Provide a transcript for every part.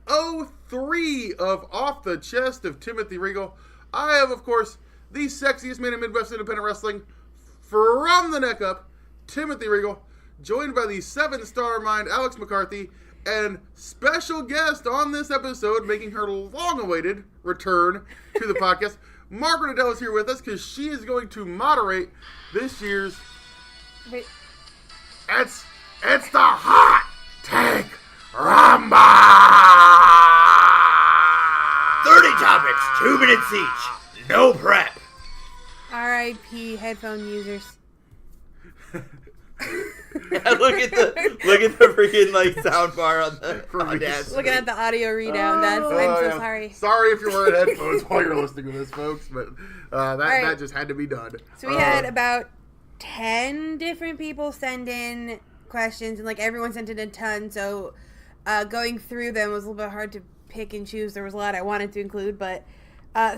103 of Off the Chest of Timothy Regal. I have, of course, the sexiest man in Midwest Independent Wrestling from the neck up, Timothy Regal, joined by the 7-star mind, Alex McCarthy, and special guest on this episode, making her long-awaited return to the podcast, Margaret Adele is here with us because she is going to moderate this year's... Wait. It's the Hot Take Rumble! 30 topics, 2 minutes each. No prep. R.I.P. headphone users. Look at the freaking sound bar on the podcast. Looking at the audio readout. I'm so sorry. Sorry if you're wearing headphones while you're listening to this, folks, but that just had to be done. So we had about 10 different people send in questions, and everyone sent in a ton. So going through them was a little bit hard to pick and choose. There was a lot I wanted to include, but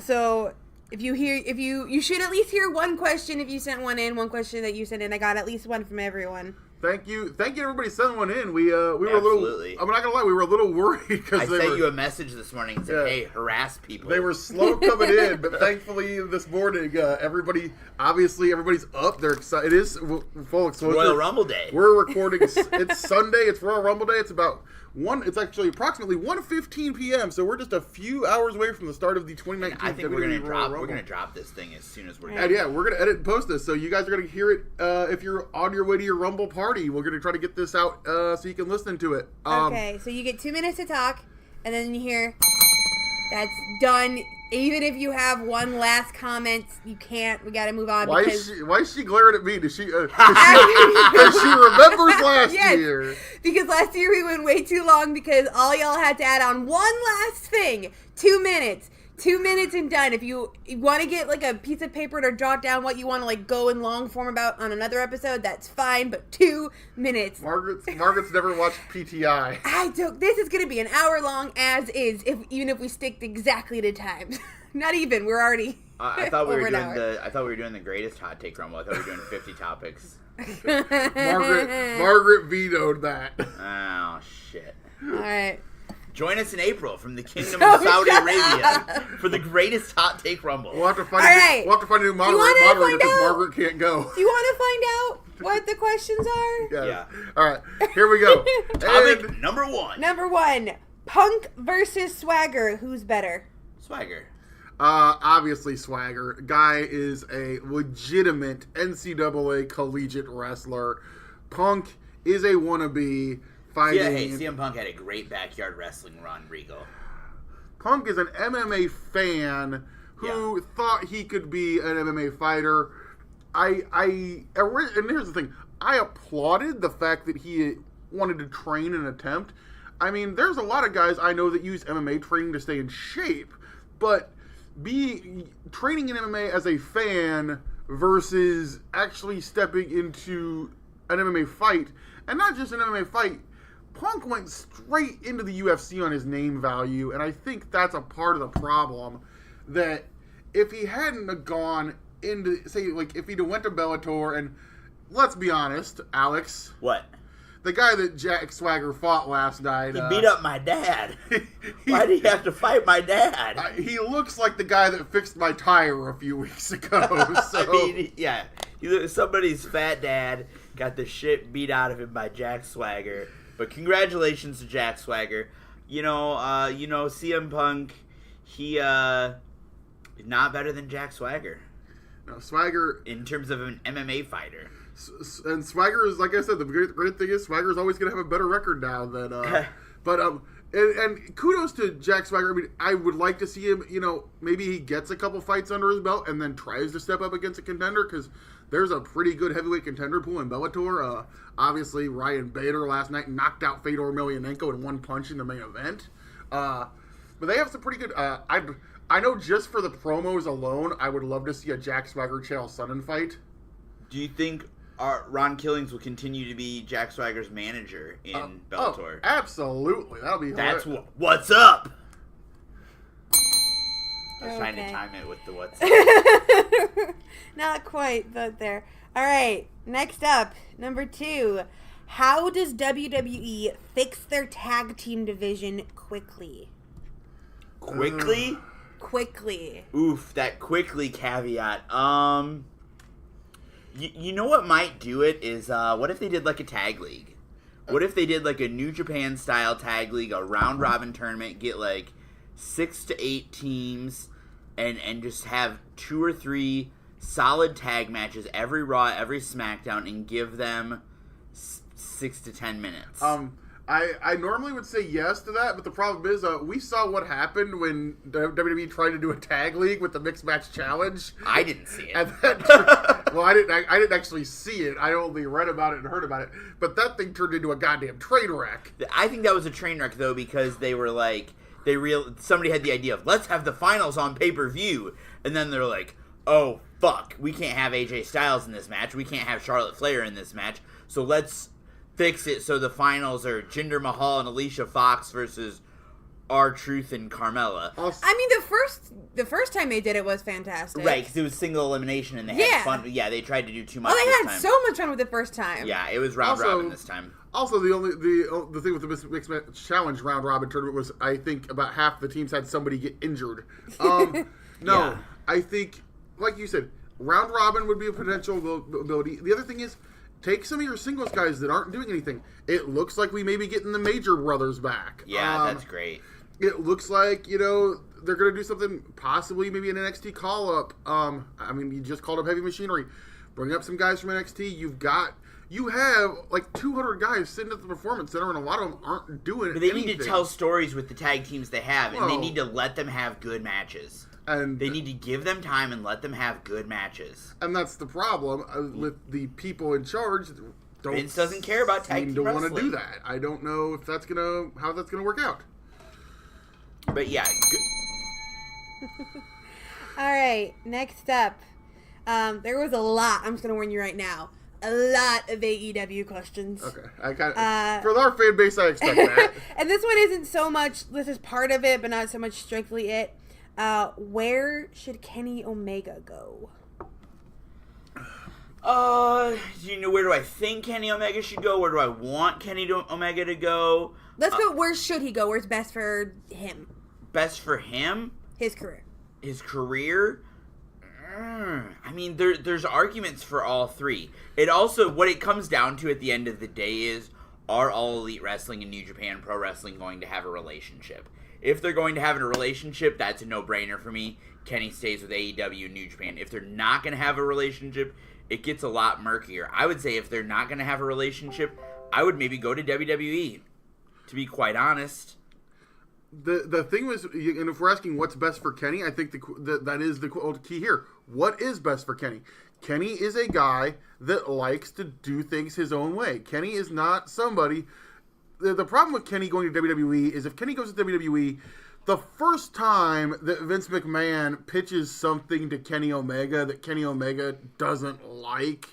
so. If you should at least hear one question if you sent one in, one question that you sent in. I got at least one from everyone. Thank you everybody sending one in. We were absolutely. I'm not gonna lie, we were a little worried because I sent you a message this morning and said, "Hey, harass people." They were slow coming in, but thankfully this morning, everybody's up. They're excited. It is full exposure. Royal Rumble Day. We're recording. It's Sunday. It's Royal Rumble Day. It's about It's actually approximately 1:15 p.m. So we're just a few hours away from the start of the 2019. I think we're gonna drop this thing as soon as we're done. And yeah, we're gonna edit and post this, so you guys are gonna hear it if you're on your way to your Rumble party. We're gonna try to get this out so you can listen to it. Okay, so you get 2 minutes to talk, and then you hear that's done. Even if you have one last comment, you can't. We got to move on. Why is she glaring at me? Does she remembers last year? Because last year we went way too long because all y'all had to add on one last thing. 2 minutes. 2 minutes and done. If you want to get a piece of paper to jot down what you want to go in long form about on another episode, that's fine. But 2 minutes. Margaret's never watched PTI. This is going to be an hour long as is. Even if we stick exactly to time. Not even. We're already. I thought we were doing the greatest hot take rumble. I thought we were doing 50 topics. Margaret vetoed that. Oh shit! All right. Join us in April from the Kingdom of Saudi Arabia for the greatest hot take rumble. We'll have to find a new moderator because Margaret can't go. Do you want to find out what the questions are? Yeah. All right. Here we go. Topic number one. Number one. Punk versus Swagger. Who's better? Swagger. Obviously Swagger. Guy is a legitimate NCAA collegiate wrestler. Punk is a wannabe. CM Punk had a great backyard wrestling run, Regal. Punk is an MMA fan who thought he could be an MMA fighter. And here's the thing. I applauded the fact that he wanted to train and attempt. I mean, there's a lot of guys I know that use MMA training to stay in shape, but training in MMA as a fan versus actually stepping into an MMA fight, and not just an MMA fight, Punk went straight into the UFC on his name value, and I think that's a part of the problem. That if he hadn't have gone into, if he'd have went to Bellator, and let's be honest, Alex. What? The guy that Jack Swagger fought last night. He beat up my dad. Why did he have to fight my dad? He looks like the guy that fixed my tire a few weeks ago. So. I mean, yeah. Somebody's fat dad got the shit beat out of him by Jack Swagger. But congratulations to Jack Swagger. CM Punk, he is not better than Jack Swagger. No, Swagger... in terms of an MMA fighter. And Swagger is, like I said, the great thing is Swagger is always going to have a better record now than... And kudos to Jack Swagger. I mean, I would like to see him, maybe he gets a couple fights under his belt and then tries to step up against a contender, because there's a pretty good heavyweight contender pool in Bellator. Obviously, Ryan Bader last night knocked out Fedor Emelianenko in one punch in the main event. But they have some pretty good... I know just for the promos alone, I would love to see a Jack Swagger Chael Sonnen fight. Do you think Ron Killings will continue to be Jack Swagger's manager in Bellator? Oh, absolutely. That'll be That's what's up. I was Okay. trying to time it with the what's up. Not quite, but there. All right, next up, number 2. How does WWE fix their tag team division quickly? Quickly? Quickly. Oof, that quickly caveat. You know what might do it is, what if they did like a tag league? What if they did like a New Japan style tag league, a round robin tournament, get like 6 to 8 teams, and just have 2 or 3 solid tag matches every Raw, every SmackDown, and give them 6 to 10 minutes. I normally would say yes to that, but the problem is we saw what happened when WWE tried to do a tag league with the Mixed Match Challenge. I didn't see it. And that, well, I didn't actually see it. I only read about it and heard about it. But that thing turned into a goddamn train wreck. I think that was a train wreck though, because they were like somebody had the idea of let's have the finals on pay-per-view, and then they're like, oh fuck, we can't have AJ Styles in this match, we can't have Charlotte Flair in this match, so let's fix it so the finals are Jinder Mahal and Alicia Fox versus R-Truth and Carmella. I mean, the first time they did it was fantastic. Right, because it was single elimination and they had fun. Yeah, they tried to do too much. Oh, they this had time. so much fun with the first time. Yeah, it was round robin this time. Also, the thing with the Mixed Match Challenge round robin tournament was, I think about half the teams had somebody get injured. Yeah. I think, like you said, round robin would be a potential ability. The other thing is, take some of your singles guys that aren't doing anything. It looks like we may be getting the Major Brothers back. Yeah, that's great. It looks like, they're going to do something, possibly maybe an NXT call-up. I mean, you just called up Heavy Machinery. Bring up some guys from NXT. You have like 200 guys sitting at the Performance Center, and a lot of them aren't doing But they anything. need to tell stories with the tag teams they have, and they need to let them have good matches. And they need to give them time and let them have good matches. And that's the problem with the people in charge. Vince doesn't care about tag team wrestling. Want to do that. I don't know if how that's gonna work out. But yeah. All right, next up, there was a lot. I'm just gonna warn you right now. A lot of AEW questions. Okay, for our fan base, I expect that. And this one isn't so much. This is part of it, but not so much strictly it. Where should Kenny Omega go? Where do I think Kenny Omega should go? Where do I want Kenny Omega to go? Let's go. Where should he go? Where's best for him? Best for him? His career. His career? I mean, there's arguments for all three. It also, what it comes down to at the end of the day is, are All Elite Wrestling and New Japan Pro Wrestling going to have a relationship? If they're going to have a relationship, that's a no-brainer for me. Kenny stays with AEW and New Japan. If they're not going to have a relationship, it gets a lot murkier. I would say if they're not going to have a relationship, I would maybe go to WWE, to be quite honest. The thing was, and if we're asking what's best for Kenny, I think that is the key here. What is best for Kenny? Kenny is a guy that likes to do things his own way. Kenny is not somebody... The problem with Kenny going to WWE is if Kenny goes to WWE, the first time that Vince McMahon pitches something to Kenny Omega that Kenny Omega doesn't like,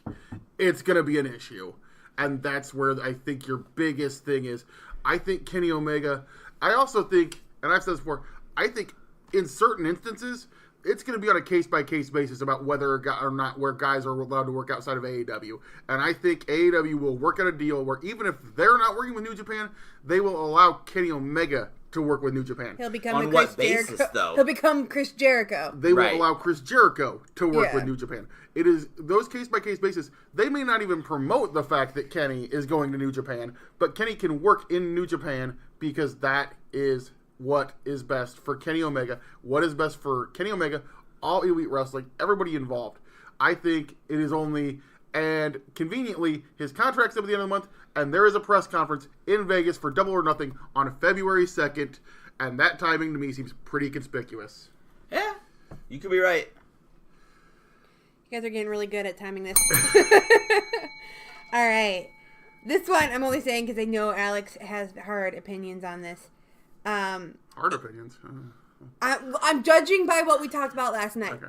it's going to be an issue. And that's where I think your biggest thing is. I think Kenny Omega... I also think, and I've said this before, I think in certain instances, it's going to be on a case-by-case basis about whether or not where guys are allowed to work outside of AEW. And I think AEW will work out a deal where even if they're not working with New Japan, they will allow Kenny Omega to work with New Japan. He'll become on what basis, though? He'll become Chris Jericho. They will allow Chris Jericho to work with New Japan. It is those case-by-case basis. They may not even promote the fact that Kenny is going to New Japan, but Kenny can work in New Japan because that is what is best for Kenny Omega. What is best for Kenny Omega, All Elite Wrestling, everybody involved. I think it is only, and conveniently, his contract's up at the end of the month, and there is a press conference in Vegas for Double or Nothing on February 2nd, and that timing to me seems pretty conspicuous. Yeah, you could be right. You guys are getting really good at timing this. All right. This one I'm only saying because I know Alex has hard opinions on this. Hard opinions? I'm judging by what we talked about last night. Okay.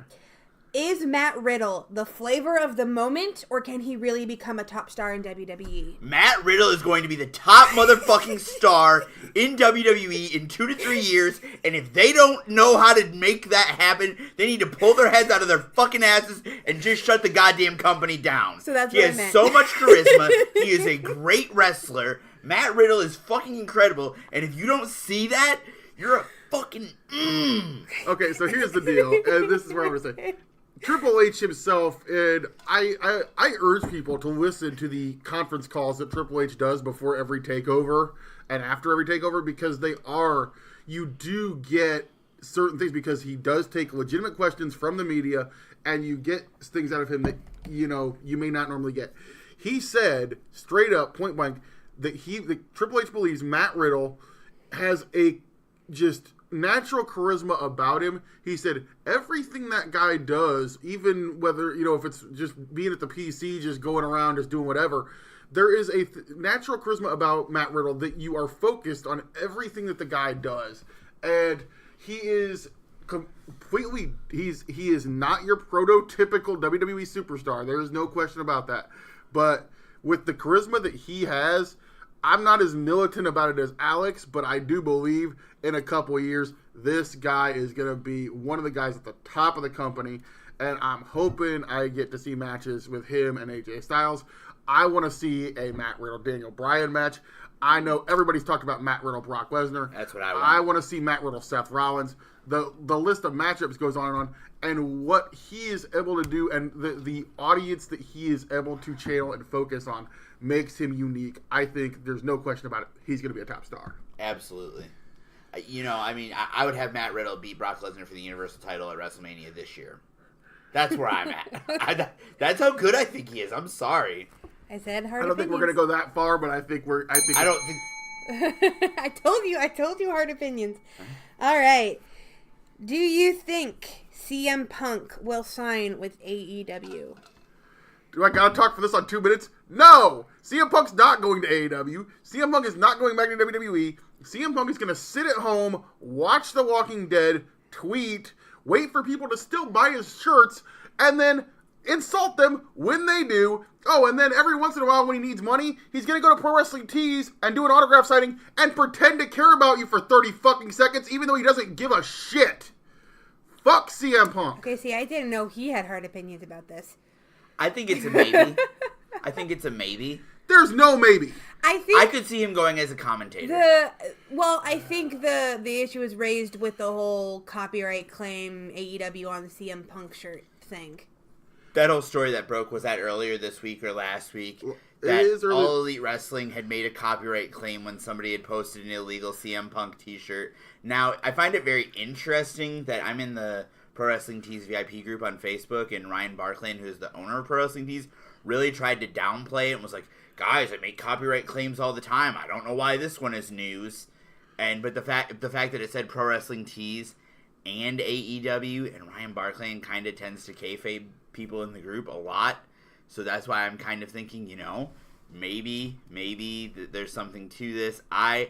Is Matt Riddle the flavor of the moment, or can he really become a top star in WWE? Matt Riddle is going to be the top motherfucking star in WWE in 2 to 3 years, and if they don't know how to make that happen, they need to pull their heads out of their fucking asses and just shut the goddamn company down. So that's he what I has meant. so much charisma. He is a great wrestler. Matt Riddle is fucking incredible, and if you don't see that, you're a fucking Okay, so here's the deal, and this is what I'm going to say. Triple H himself, and I urge people to listen to the conference calls that Triple H does before every takeover and after every takeover, because you do get certain things, because he does take legitimate questions from the media, and you get things out of him that, you may not normally get. He said, straight up, point blank, that Triple H believes Matt Riddle has a just natural charisma about him. He said everything that guy does, even whether, if it's just being at the PC, just going around, just doing whatever, there is a natural charisma about Matt Riddle that you are focused on everything that the guy does. And he is completely, he is not your prototypical WWE superstar. There is no question about that. But with the charisma that he has, I'm not as militant about it as Alex, but I do believe in a couple of years, this guy is going to be one of the guys at the top of the company, and I'm hoping I get to see matches with him and AJ Styles. I want to see a Matt Riddle-Daniel Bryan match. I know everybody's talked about Matt Riddle-Brock Lesnar. That's what I want. I want to see Matt Riddle-Seth Rollins. The list of matchups goes on, and what he is able to do, and the audience that he is able to channel and focus on makes him unique. I think there's no question about it. He's going to be a top star. Absolutely. I would have Matt Riddle beat Brock Lesnar for the Universal title at WrestleMania this year. That's where I'm at. That's how good I think he is. I'm sorry. I said I don't think we're going to go that far, but I don't think I told you hard opinions. All right. Do you think CM Punk will sign with AEW? Do I gotta talk for this on 2 minutes? No! CM Punk's not going to AEW. CM Punk is not going back to WWE. CM Punk is gonna sit at home, watch The Walking Dead, tweet, wait for people to still buy his shirts, and then insult them when they do. Oh, and then every once in a while when he needs money, he's gonna go to Pro Wrestling Tees and do an autograph signing and pretend to care about you for 30 fucking seconds, even though he doesn't give a shit. Fuck CM Punk. Okay, see, I didn't know he had hard opinions about this. I think it's a maybe. There's no maybe. I could see him going as a commentator. I think the issue is raised with the whole copyright claim AEW on the CM Punk shirt thing. That whole story that broke, was that earlier this week or last week? All Elite Wrestling had made a copyright claim when somebody had posted an illegal CM Punk t-shirt. Now, I find it very interesting that I'm in the Pro Wrestling Tees VIP group on Facebook, and Ryan Barclay, who's the owner of Pro Wrestling Tees, really tried to downplay it and was like, guys, I make copyright claims all the time. I don't know why this one is news. But the fact that it said Pro Wrestling Tees and AEW, and Ryan Barclay kind of tends to kayfabe people in the group a lot. So that's why I'm kind of thinking, maybe there's something to this. I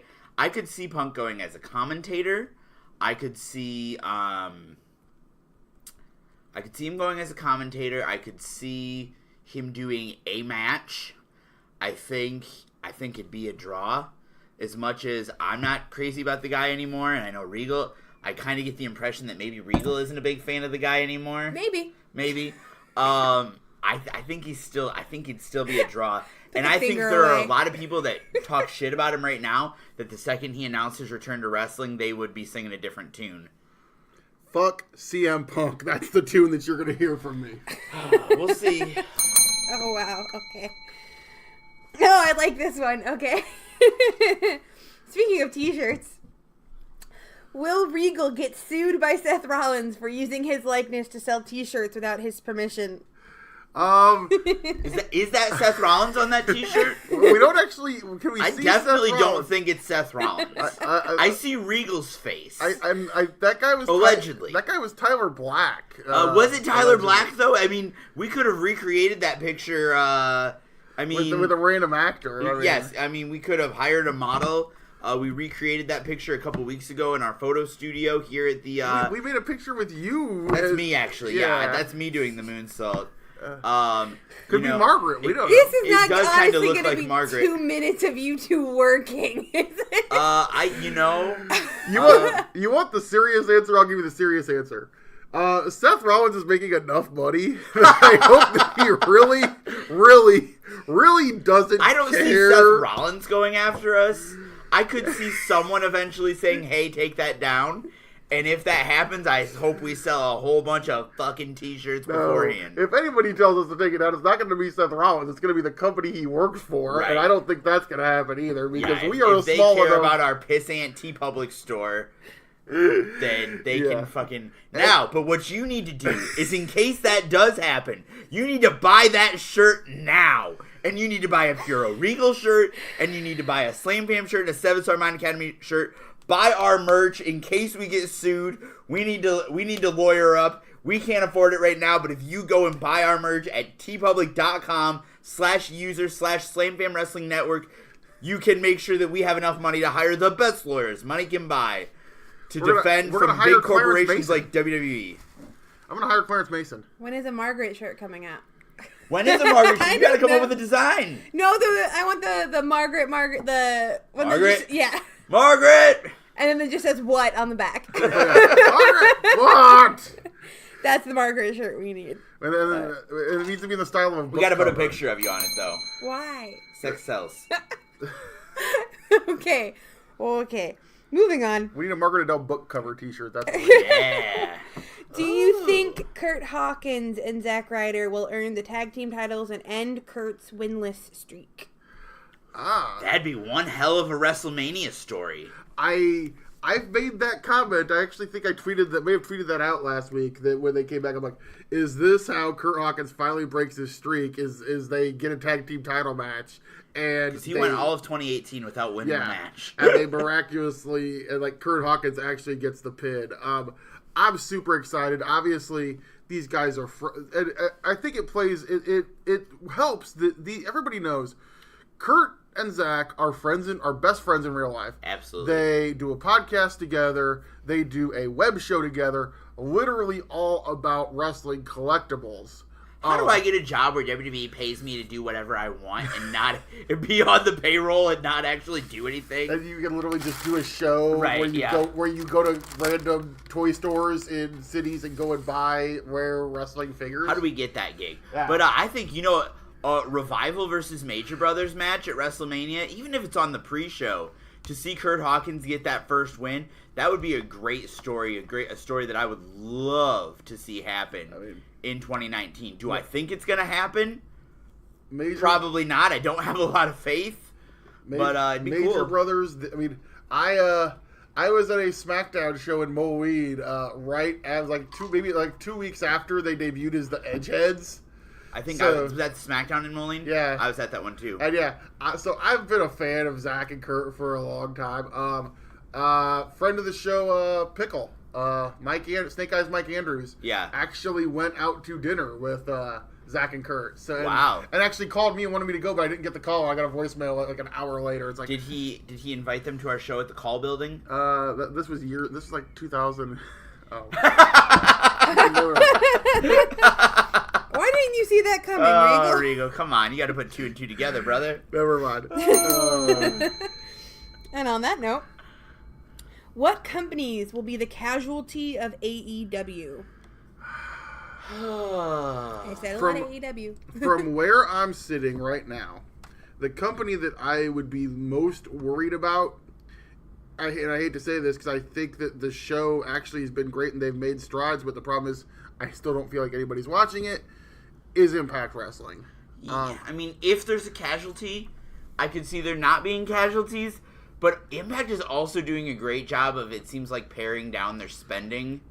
could see Punk going as a commentator. I could see him going as a commentator. I could see him doing a match. I think it'd be a draw. As much as I'm not crazy about the guy anymore, and I know Regal, I kind of get the impression that maybe Regal isn't a big fan of the guy anymore. Maybe. I think he'd still be a draw. And I think there are a lot of people that talk shit about him right now, that the second he announced his return to wrestling, they would be singing a different tune. Fuck CM Punk. That's the tune that you're going to hear from me. We'll see. Oh, wow. Okay. No, I like this one. Okay. Speaking of t-shirts, will Regal get sued by Seth Rollins for using his likeness to sell t-shirts without his permission? Is that Seth Rollins on that t-shirt? We don't actually. Can we? I see definitely Seth don't think it's Seth Rollins. I see Regal's face. That guy was allegedly. That guy was Tyler Black. Was it Tyler allegedly. Black though? I mean, we could have recreated that picture. With a random actor. Yes, we could have hired a model. We recreated that picture a couple weeks ago in our photo studio here at the... we made a picture with you. That's me, actually. Yeah, that's me doing the moonsault. Could be Margaret. We don't know. This is not does kind of honestly look going to like be Margaret. 2 minutes of you two working. Is it? You want the serious answer? I'll give you the serious answer. Seth Rollins is making enough money that I hope that he really doesn't I don't care. see Seth Rollins going after us. I could see someone eventually saying, hey, take that down. And if that happens, I hope we sell a whole bunch of fucking t-shirts beforehand. If anybody tells us to take it out, it's not going to be Seth Rollins. It's going to be the company he works for. Right. And I don't think that's going to happen either because we if are they small care enough. about our pissant T-Public store, then they can fucking... Now, but what you need to do is in case that does happen, you need to buy that shirt now. And you need to buy a Puro Regal shirt, and you need to buy a Slam Fam shirt and a 7-Star Mind Academy shirt. Buy our merch in case we get sued. We need to lawyer up. We can't afford it right now, but if you go and buy our merch at tpublic.com/user/SlamFam Wrestling Network, you can make sure that we have enough money to hire the best lawyers money can buy to defend from big corporations like WWE. I'm going to hire Clarence Mason. When is a Margaret shirt coming out? When is the Margaret? You got to come up with a design. No, I want the Margaret, the... Margaret? Yeah. Margaret! And then it just says what on the back. Margaret, what? That's the Margaret shirt we need. And it needs to be in the style of a book We got to put a cover. picture of you on it, though. Why? Sex sells. Okay. Moving on. We need a Margaret Adele book cover t-shirt. That's Yeah. Do you think Kurt Hawkins and Zack Ryder will earn the tag team titles and end Kurt's winless streak? That'd be one hell of a WrestleMania story. I've made that comment. I actually think I may have tweeted that out last week. That when they came back, I'm like, is this how Kurt Hawkins finally breaks his streak? Is they get a tag team title match? And Because he went all of 2018 without winning a match. And they miraculously, Kurt Hawkins actually gets the pin. I'm super excited. Obviously, these guys are. And I think it plays. It helps that everybody knows Kurt and Zach are best friends in real life. Absolutely. They do a podcast together. They do a web show together. Literally all about wrestling collectibles. How do I get a job where WWE pays me to do whatever I want and not be on the payroll and not actually do anything? And you can literally just do a show Right, where you go to random toy stores in cities and go and buy rare wrestling figures. How do we get that gig? Yeah. But I think, Revival versus Major Brothers match at WrestleMania, even if it's on the pre-show, to see Kurt Hawkins get that first win, that would be a great story, a story that I would love to see happen in 2019. Do I think it's going to happen? Probably not. I don't have a lot of faith, but it'd be Major cool. Brothers, I was at a SmackDown show in Moline right as 2 weeks after they debuted as the Edgeheads. I think I was at SmackDown in Moline. Yeah. I was at that one too. And so I've been a fan of Zach and Kurt for a long time. Friend of the show, Pickle, Snake Eyes Mike Andrews, actually went out to dinner with Zach and Kurt. So wow. And actually called me and wanted me to go, but I didn't get the call. I got a voicemail like an hour later. It's like, did he invite them to our show at the Call Building? This was 2000. Oh. Why didn't you see that coming, Regal? Regal, come on. You got to put 2 and 2 together, brother. Never mind. And on that note, what companies will be the casualty of AEW? I said a lot of AEW. From where I'm sitting right now, the company that I would be most worried about, and I hate to say this because I think that the show actually has been great and they've made strides, but the problem is I still don't feel like anybody's watching it, is Impact Wrestling. Yeah, if there's a casualty, I could see there not being casualties, but Impact is also doing a great job of, it seems like, paring down their spending.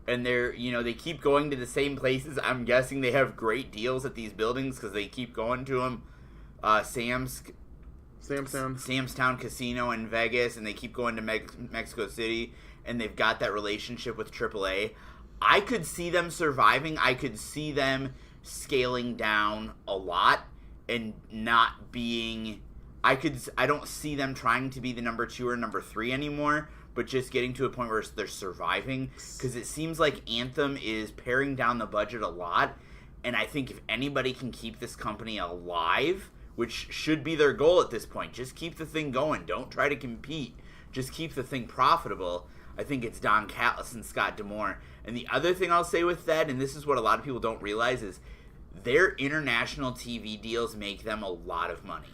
And they keep going to the same places. I'm guessing they have great deals at these buildings because they keep going to them. Sam's Town Casino in Vegas, and they keep going to Mexico City, and they've got that relationship with AAA. I could see them surviving. I could see them scaling down a lot and not being I don't see them trying to be the number 2 or number 3 anymore, but just getting to a point where they're surviving, because it seems like Anthem is paring down the budget a lot, and I think if anybody can keep this company alive, which should be their goal at this point, just keep the thing going, don't try to compete, just keep the thing profitable, I think it's Don Callis and Scott D'Amore. And the other thing I'll say with that, and this is what a lot of people don't realize, is their international TV deals make them a lot of money.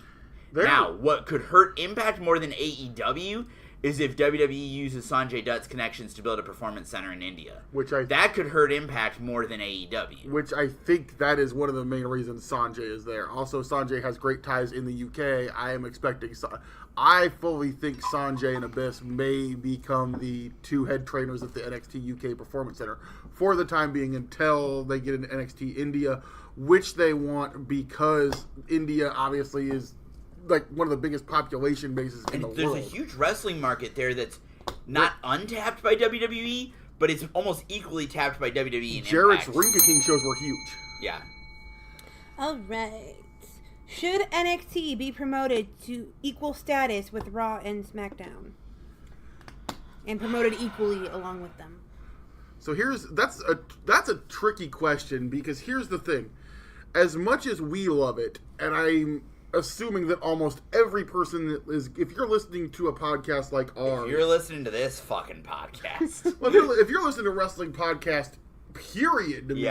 Now, what could hurt Impact more than AEW is if WWE uses Sanjay Dutt's connections to build a performance center in India. That could hurt Impact more than AEW. Which I think that is one of the main reasons Sanjay is there. Also, Sanjay has great ties in the UK. I fully think Sanjay and Abyss may become the 2 head trainers at the NXT UK Performance Center for the time being until they get into NXT India, which they want because India obviously is like one of the biggest population bases in the world. There's a huge wrestling market there that's not untapped by WWE, but it's almost equally tapped by WWE and Jarrett's Impact. Ring King shows were huge. Yeah. All right. Should NXT be promoted to equal status with Raw and SmackDown? And promoted equally along with them? So that's a tricky question, because here's the thing. As much as we love it, and I'm assuming that almost every person that is, if you're listening to a podcast like ours, if you're listening to this fucking podcast, well, if you're listening to a wrestling podcast, period, to me,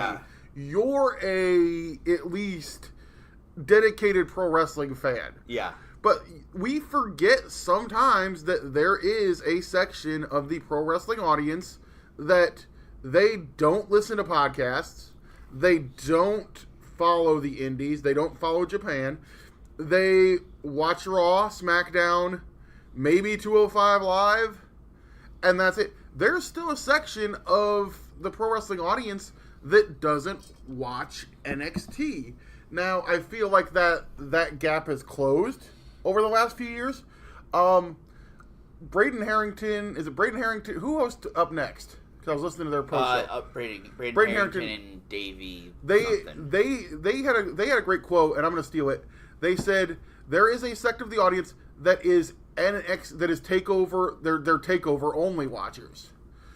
you're at least dedicated pro wrestling fan. Yeah. But we forget sometimes that there is a section of the pro wrestling audience that they don't listen to podcasts, they don't follow the indies, they don't follow Japan. They watch Raw, SmackDown, maybe 205 Live, and that's it. There's still a section of the pro wrestling audience that doesn't watch NXT. Now, I feel like that gap has closed over the last few years. Braden Harrington, is it Braden Harrington? Who hosts Up Next? Because I was listening to their post-show. Braden Harrington and Davey. They had a great quote, and I'm going to steal it. They said there is a sect of the audience that is takeover. They're takeover only watchers.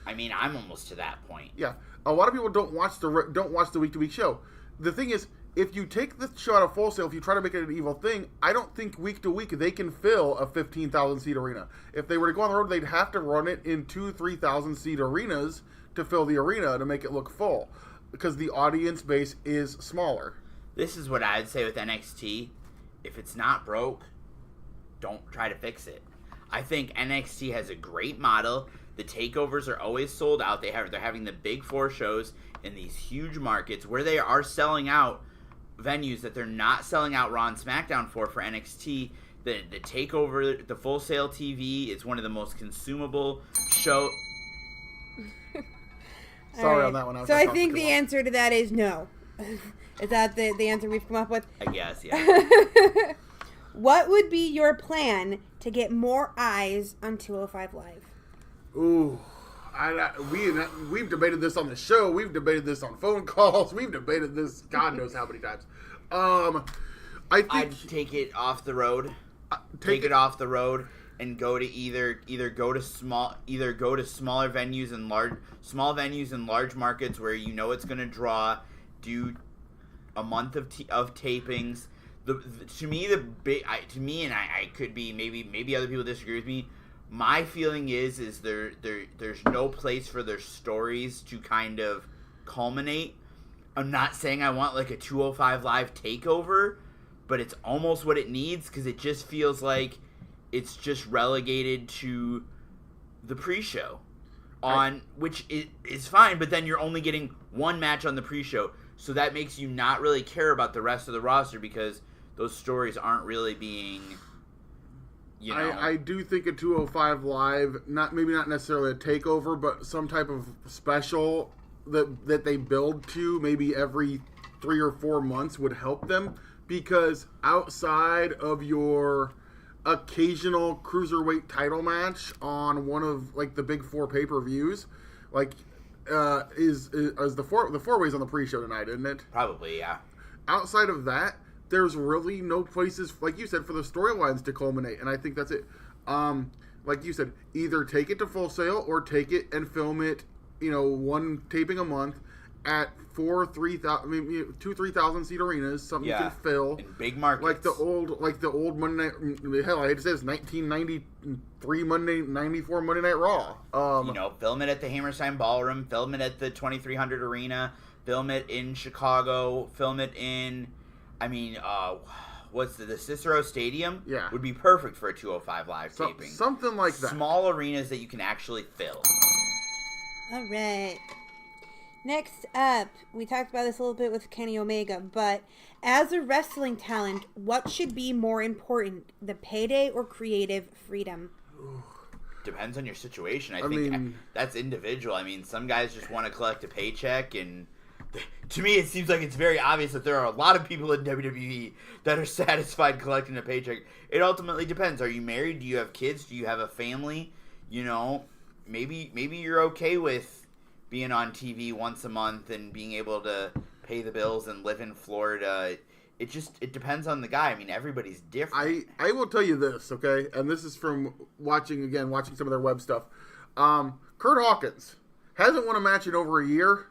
I mean, I'm almost to that point. Yeah, a lot of people don't watch the week-to-week show. The thing is, if you take the show out of Full Sail, if you try to make it an evil thing, I don't think week-to-week they can fill a 15,000 seat arena. If they were to go on the road, they'd have to run it in 2,000-3,000 seat arenas to fill the arena to make it look full, because the audience base is smaller. This is what I'd say with NXT. If it's not broke, don't try to fix it. I think NXT has a great model. The takeovers are always sold out. They're having the big 4 shows in these huge markets where they are selling out venues that they're not selling out Raw and SmackDown for NXT. The takeover, the Full Sail TV is one of the most consumable show. Sorry on that one. So I think the answer to that is no. Is that the answer we've come up with? I guess, yeah. What would be your plan to get more eyes on 205 Live? Ooh, we've debated this on the show. We've debated this on phone calls. We've debated this God knows how many times. I think I'd take it off the road. Take it off the road and go to either go to smaller venues and small venues in large markets where you know it's going to draw. Do a month of tapings. To me, and I could be maybe other people disagree with me. My feeling is there's no place for their stories to kind of culminate. I'm not saying I want like a 205 Live takeover, but it's almost what it needs, because it just feels like it's just relegated to the pre-show, which is fine, but then you're only getting one match on the pre-show, so that makes you not really care about the rest of the roster because those stories aren't really being... I do think a 205 Live, maybe not necessarily a takeover, but some type of special that they build to maybe every 3 or 4 months would help them, because outside of your occasional cruiserweight title match on one of like the big 4 pay-per-views, like is the four ways on the pre-show tonight, isn't it? Probably, yeah. Outside of that, there's really no places, like you said, for the storylines to culminate, and I think that's it. Like you said, either take it to Full Sail or take it and film it, one taping a month at 3,000 seat arenas, something you can fill in big markets, like the old Monday Night. Hell, I hate to say this, 1993 94 Monday Night Raw. Film it at the Hammerstein Ballroom, film it at the 2300 Arena, film it in Chicago, film it in, what's the Cicero Stadium? Yeah, would be perfect for a 205 Live taping. Something like that. Small arenas that you can actually fill. All right. Next up, we talked about this a little bit with Kenny Omega, but as a wrestling talent, what should be more important, the payday or creative freedom? Depends on your situation. I think that's individual. Some guys just want to collect a paycheck, and to me, it seems like it's very obvious that there are a lot of people in WWE that are satisfied collecting a paycheck. It ultimately depends. Are you married? Do you have kids? Do you have a family? Maybe you're okay with being on TV once a month and being able to pay the bills and live in Florida. It depends on the guy. Everybody's different. I will tell you this, okay? And this is from watching some of their web stuff. Kurt Hawkins hasn't won a match in over a year.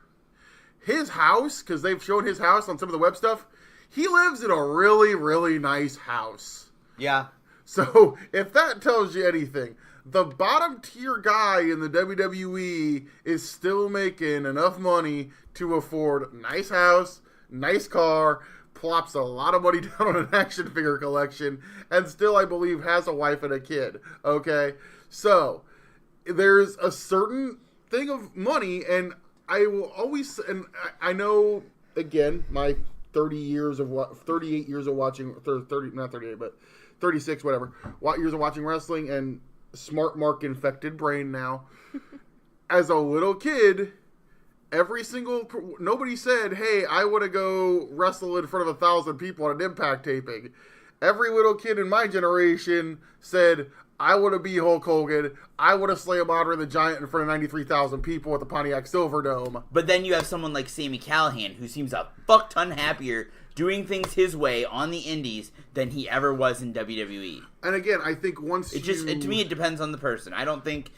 His house, because they've shown his house on some of the web stuff, he lives in a really, really nice house. Yeah. So, if that tells you anything, the bottom tier guy in the WWE is still making enough money to afford nice house, nice car, plops a lot of money down on an action figure collection, and still, I believe, has a wife and a kid. Okay? So, there's a certain thing of money, and I will always, and I know, again, my 38 years of watching, 30, not 38, but 36, whatever, years of watching wrestling, and smart mark infected brain now. As a little kid, nobody said, hey, I want to go wrestle in front of 1,000 people on an Impact taping. Every little kid in my generation said, I want to be Hulk Hogan. I want to slay a Andre the Giant in front of 93,000 people at the Pontiac Silverdome. But then you have someone like Sami Callihan, who seems a fuck ton happier doing things his way on the indies than he ever was in WWE. And again, I think to me, it depends on the person. I don't think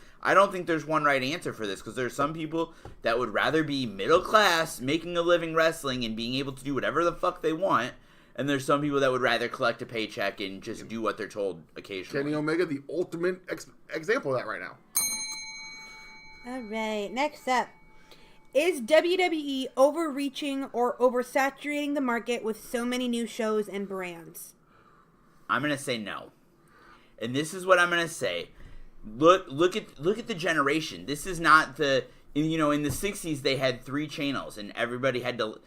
there's one right answer for this, because there's some people that would rather be middle class, making a living wrestling and being able to do whatever the fuck they want. And there's some people that would rather collect a paycheck and just do what they're told occasionally. Kenny Omega, the ultimate example of that right now. All right, next up. Is WWE overreaching or oversaturating the market with so many new shows and brands? I'm going to say no. And this is what I'm going to say. Look at the generation. This is not in the 60s they had 3 channels and everybody had to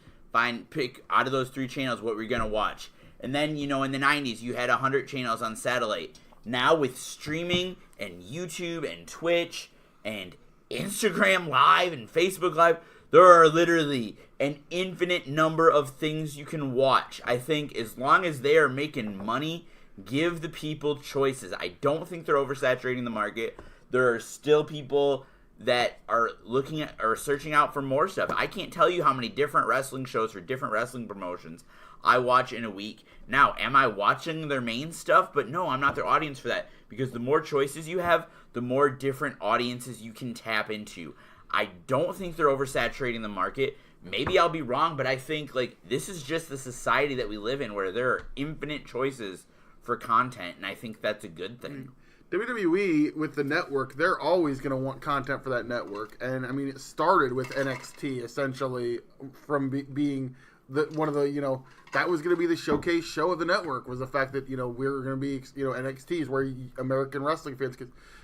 pick out of those 3 channels what we're going to watch. And then, in the 90s, you had 100 channels on satellite. Now with streaming and YouTube and Twitch and Instagram Live and Facebook Live, there are literally an infinite number of things you can watch. I think as long as they are making money, give the people choices. I don't think they're oversaturating the market. There are still people that are looking at or searching out for more stuff. I can't tell you how many different wrestling shows for different wrestling promotions I watch in a week. Now, am I watching their main stuff? But no, I'm not their audience for that, because the more choices you have, the more different audiences you can tap into. I don't think they're oversaturating the market. Maybe I'll be wrong, but I think this is just the society that we live in, where there are infinite choices for content, and I think that's a good thing. WWE, with the network, they're always going to want content for that network. And, it started with NXT, essentially, from being one of the, that was going to be the showcase show of the network, was the fact that, we were going to be, NXT is where American wrestling fans,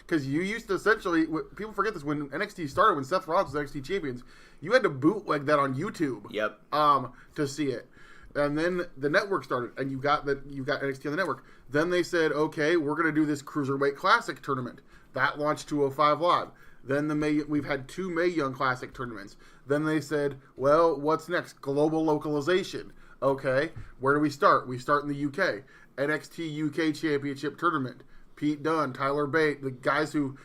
because you used to essentially, people forget this, when NXT started, when Seth Rollins was NXT champions, you had to bootleg that on YouTube. Yep. To see it. And then the network started, and you got NXT on the network. Then they said, okay, we're going to do this Cruiserweight Classic tournament. That launched 205 Live. Then we've had 2 Mae Young Classic tournaments. Then they said, well, what's next? Global localization. Okay, where do we start? We start in the UK. NXT UK Championship Tournament. Pete Dunne, Tyler Bate, the guys who,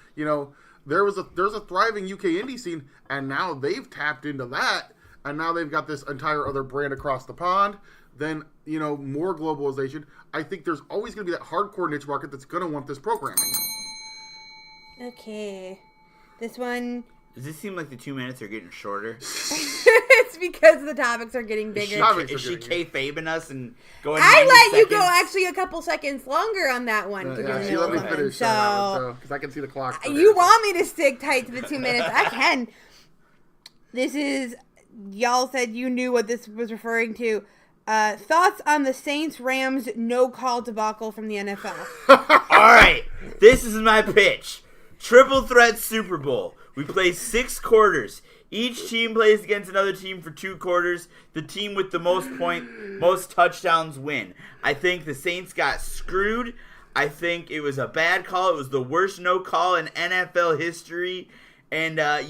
there's a thriving UK indie scene, and now they've tapped into that. And now they've got this entire other brand across the pond. then, more globalization. I think there's always going to be that hardcore niche market that's going to want this programming. Okay. This one... Does it seem like the 2 minutes are getting shorter? It's because the topics are getting bigger. Is she kayfabing us and going? I let you go actually a couple seconds longer on that one. She let me finish because I can see the clock. You want me to stick tight to the 2 minutes? I can. This is, y'all said you knew what this was referring to. Thoughts on the Saints-Rams no-call debacle from the NFL? All right, this is my pitch. Triple threat Super Bowl. We play 6 quarters. Each team plays against another team for 2 quarters. The team with the most touchdowns win. I think the Saints got screwed. I think it was a bad call. It was the worst no call in NFL history. And, I'm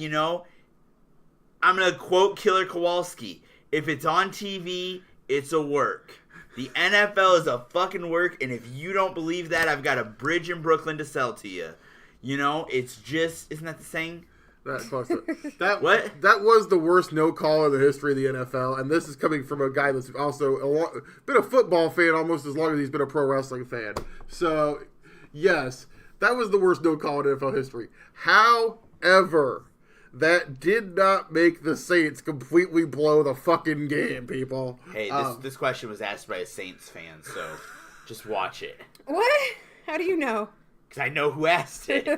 going to quote Killer Kowalski. If it's on TV, it's a work. The NFL is a fucking work. And if you don't believe that, I've got a bridge in Brooklyn to sell to you. It's just, isn't that the saying? That's close to it. That was the worst no call in the history of the NFL, and this is coming from a guy that's also been a football fan almost as long as he's been a pro wrestling fan. So, yes, that was the worst no call in NFL history. However, that did not make the Saints completely blow the fucking game, people. Hey, this question was asked by a Saints fan, so just watch it. What? How do you know? Because I know who asked it.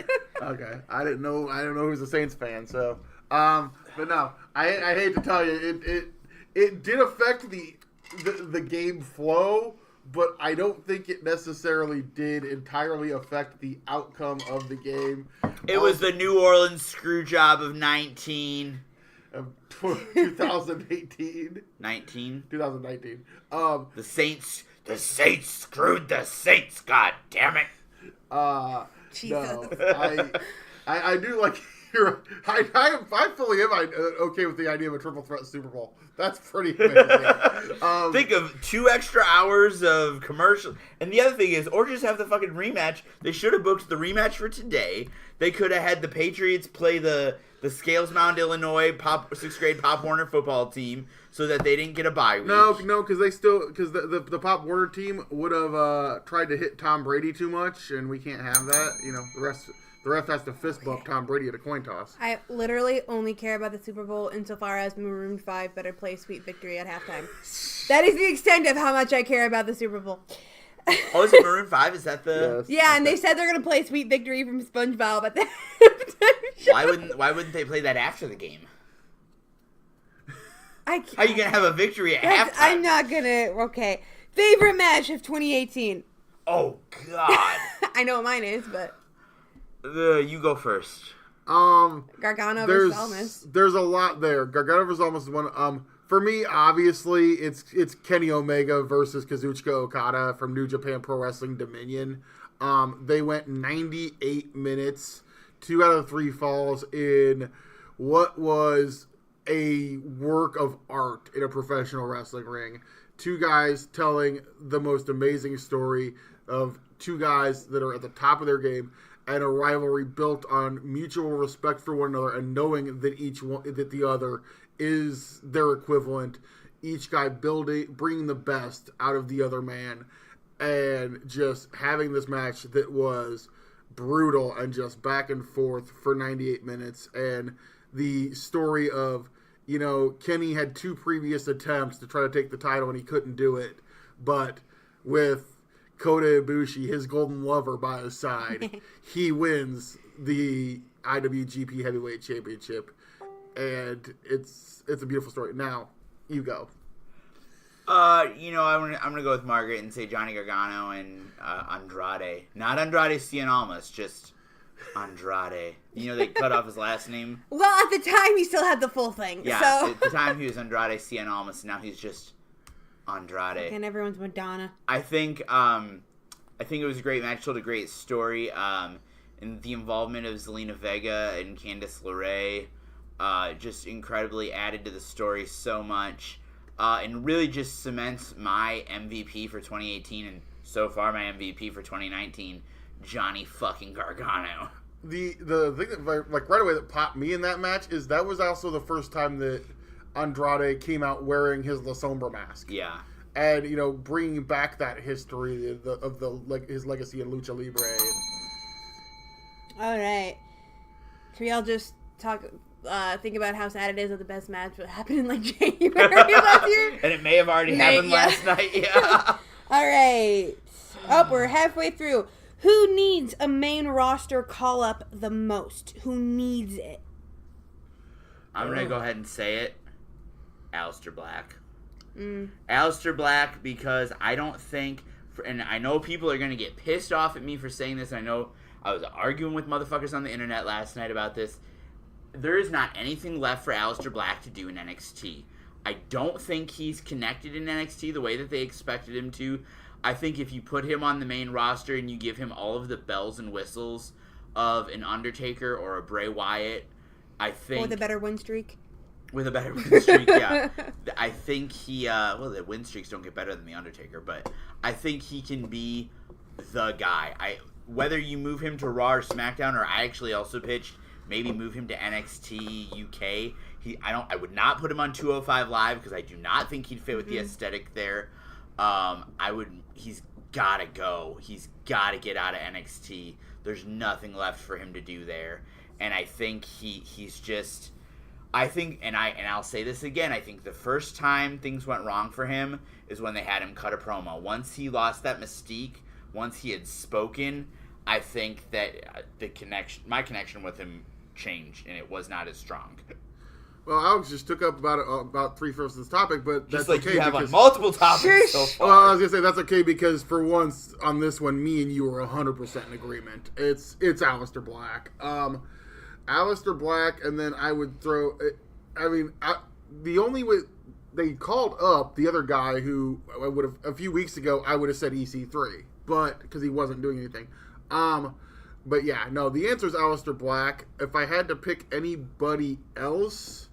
Okay, I didn't know who's a Saints fan. So, but no, I hate to tell you, it did affect the game flow, but I don't think it necessarily did entirely affect the outcome of the game. It was the New Orleans screw job of 2018. 2019. The Saints screwed the Saints. God damn it. Jesus. No, I do like. I fully am okay with the idea of a triple threat Super Bowl. That's pretty amazing. Think of 2 extra hours of commercial. And the other thing is, or just have the fucking rematch. They should have booked the rematch for today. They could have had the Patriots play the Scales Mound, Illinois 6th grade Pop Warner football team so that they didn't get a bye week. No, because the Pop Warner team would have tried to hit Tom Brady too much, and we can't have that. The ref has to fist bump Tom Brady at a coin toss. I literally only care about the Super Bowl insofar as Maroon 5 better play Sweet Victory at halftime. That is the extent of how much I care about the Super Bowl. Oh, is it Maroon 5? Is that the... Yes. Yeah, and they said they're going to play Sweet Victory from SpongeBob at the Why wouldn't they play that after the game? I can't. How are you going to have a victory at halftime? I'm not going to... Okay. Favorite match of 2018? Oh, God. I know what mine is, but... You go first. Gargano versus Almas. There's a lot there. Gargano versus Almas is one. For me, obviously, it's Kenny Omega versus Kazuchika Okada from New Japan Pro Wrestling Dominion. They went 98 minutes, 2 out of 3 falls in what was a work of art in a professional wrestling ring. 2 guys telling the most amazing story of 2 guys that are at the top of their game, and a rivalry built on mutual respect for one another and knowing that the other is their equivalent. Each guy bringing the best out of the other man, and just having this match that was brutal and just back and forth for 98 minutes. And the story of, Kenny had 2 previous attempts to try to take the title and he couldn't do it, but with Kota Ibushi, his golden lover, by his side, he wins the IWGP Heavyweight Championship, and it's a beautiful story. Now, you go. I'm gonna go with Margaret and say Johnny Gargano and Andrade, not Andrade Cien Almas, just Andrade. They cut off his last name. Well, at the time, he still had the full thing. Yeah, so. At the time he was Andrade Cien Almas, and now he's just Andrade. And everyone's Madonna. I think it was a great match, told a great story, and the involvement of Zelina Vega and Candice LeRae just incredibly added to the story so much, and really just cements my MVP for 2018, and so far my MVP for 2019, Johnny fucking Gargano. The thing that right away that popped me in that match is that was also the first time that Andrade came out wearing his La Sombra mask. Yeah. and bringing back that history of his legacy in lucha libre. All right, can we all just think about how sad it is that the best match happened in like January last year, and it may have already happened last night. Yeah. All right. Oh, we're halfway through. Who needs a main roster call up the most? Who needs it? I'm gonna go ahead and say it. Aleister Black. Aleister Black, because I don't think, and I know people are gonna get pissed off at me for saying this. And I know I was arguing with motherfuckers on the internet last night about this. There is not anything left for Aleister Black to do in NXT. I don't think he's connected in NXT the way that they expected him to. I think if you put him on the main roster and you give him all of the bells and whistles of an Undertaker or a Bray Wyatt, I think... With a better win streak? With a better win streak, yeah. I think he... well, the win streaks don't get better than the Undertaker, but I think he can be the guy. Whether you move him to Raw or SmackDown, or I actually also pitched maybe move him to NXT UK. I would not put him on 205 Live because I do not think he'd fit with the aesthetic there. He's gotta go. He's gotta get out of NXT. There's nothing left for him to do there. And I think he's just, and I'll say this again, I think the first time things went wrong for him is when they had him cut a promo. Once he lost that mystique, once he had spoken, I think that my connection with him changed, and it was not as strong. Well, Alex just took up about 3/5 of this topic, but just that's like okay you have because, on multiple topics so far. Well, I was gonna say that's okay because for once on this one, me and you are 100% in agreement. It's Aleister Black, Aleister Black, and then I would throw. The only way they called up the other guy who I would have a few weeks ago, I would have said EC3, but because he wasn't doing anything. But yeah, no, the answer is Aleister Black. If I had to pick anybody else,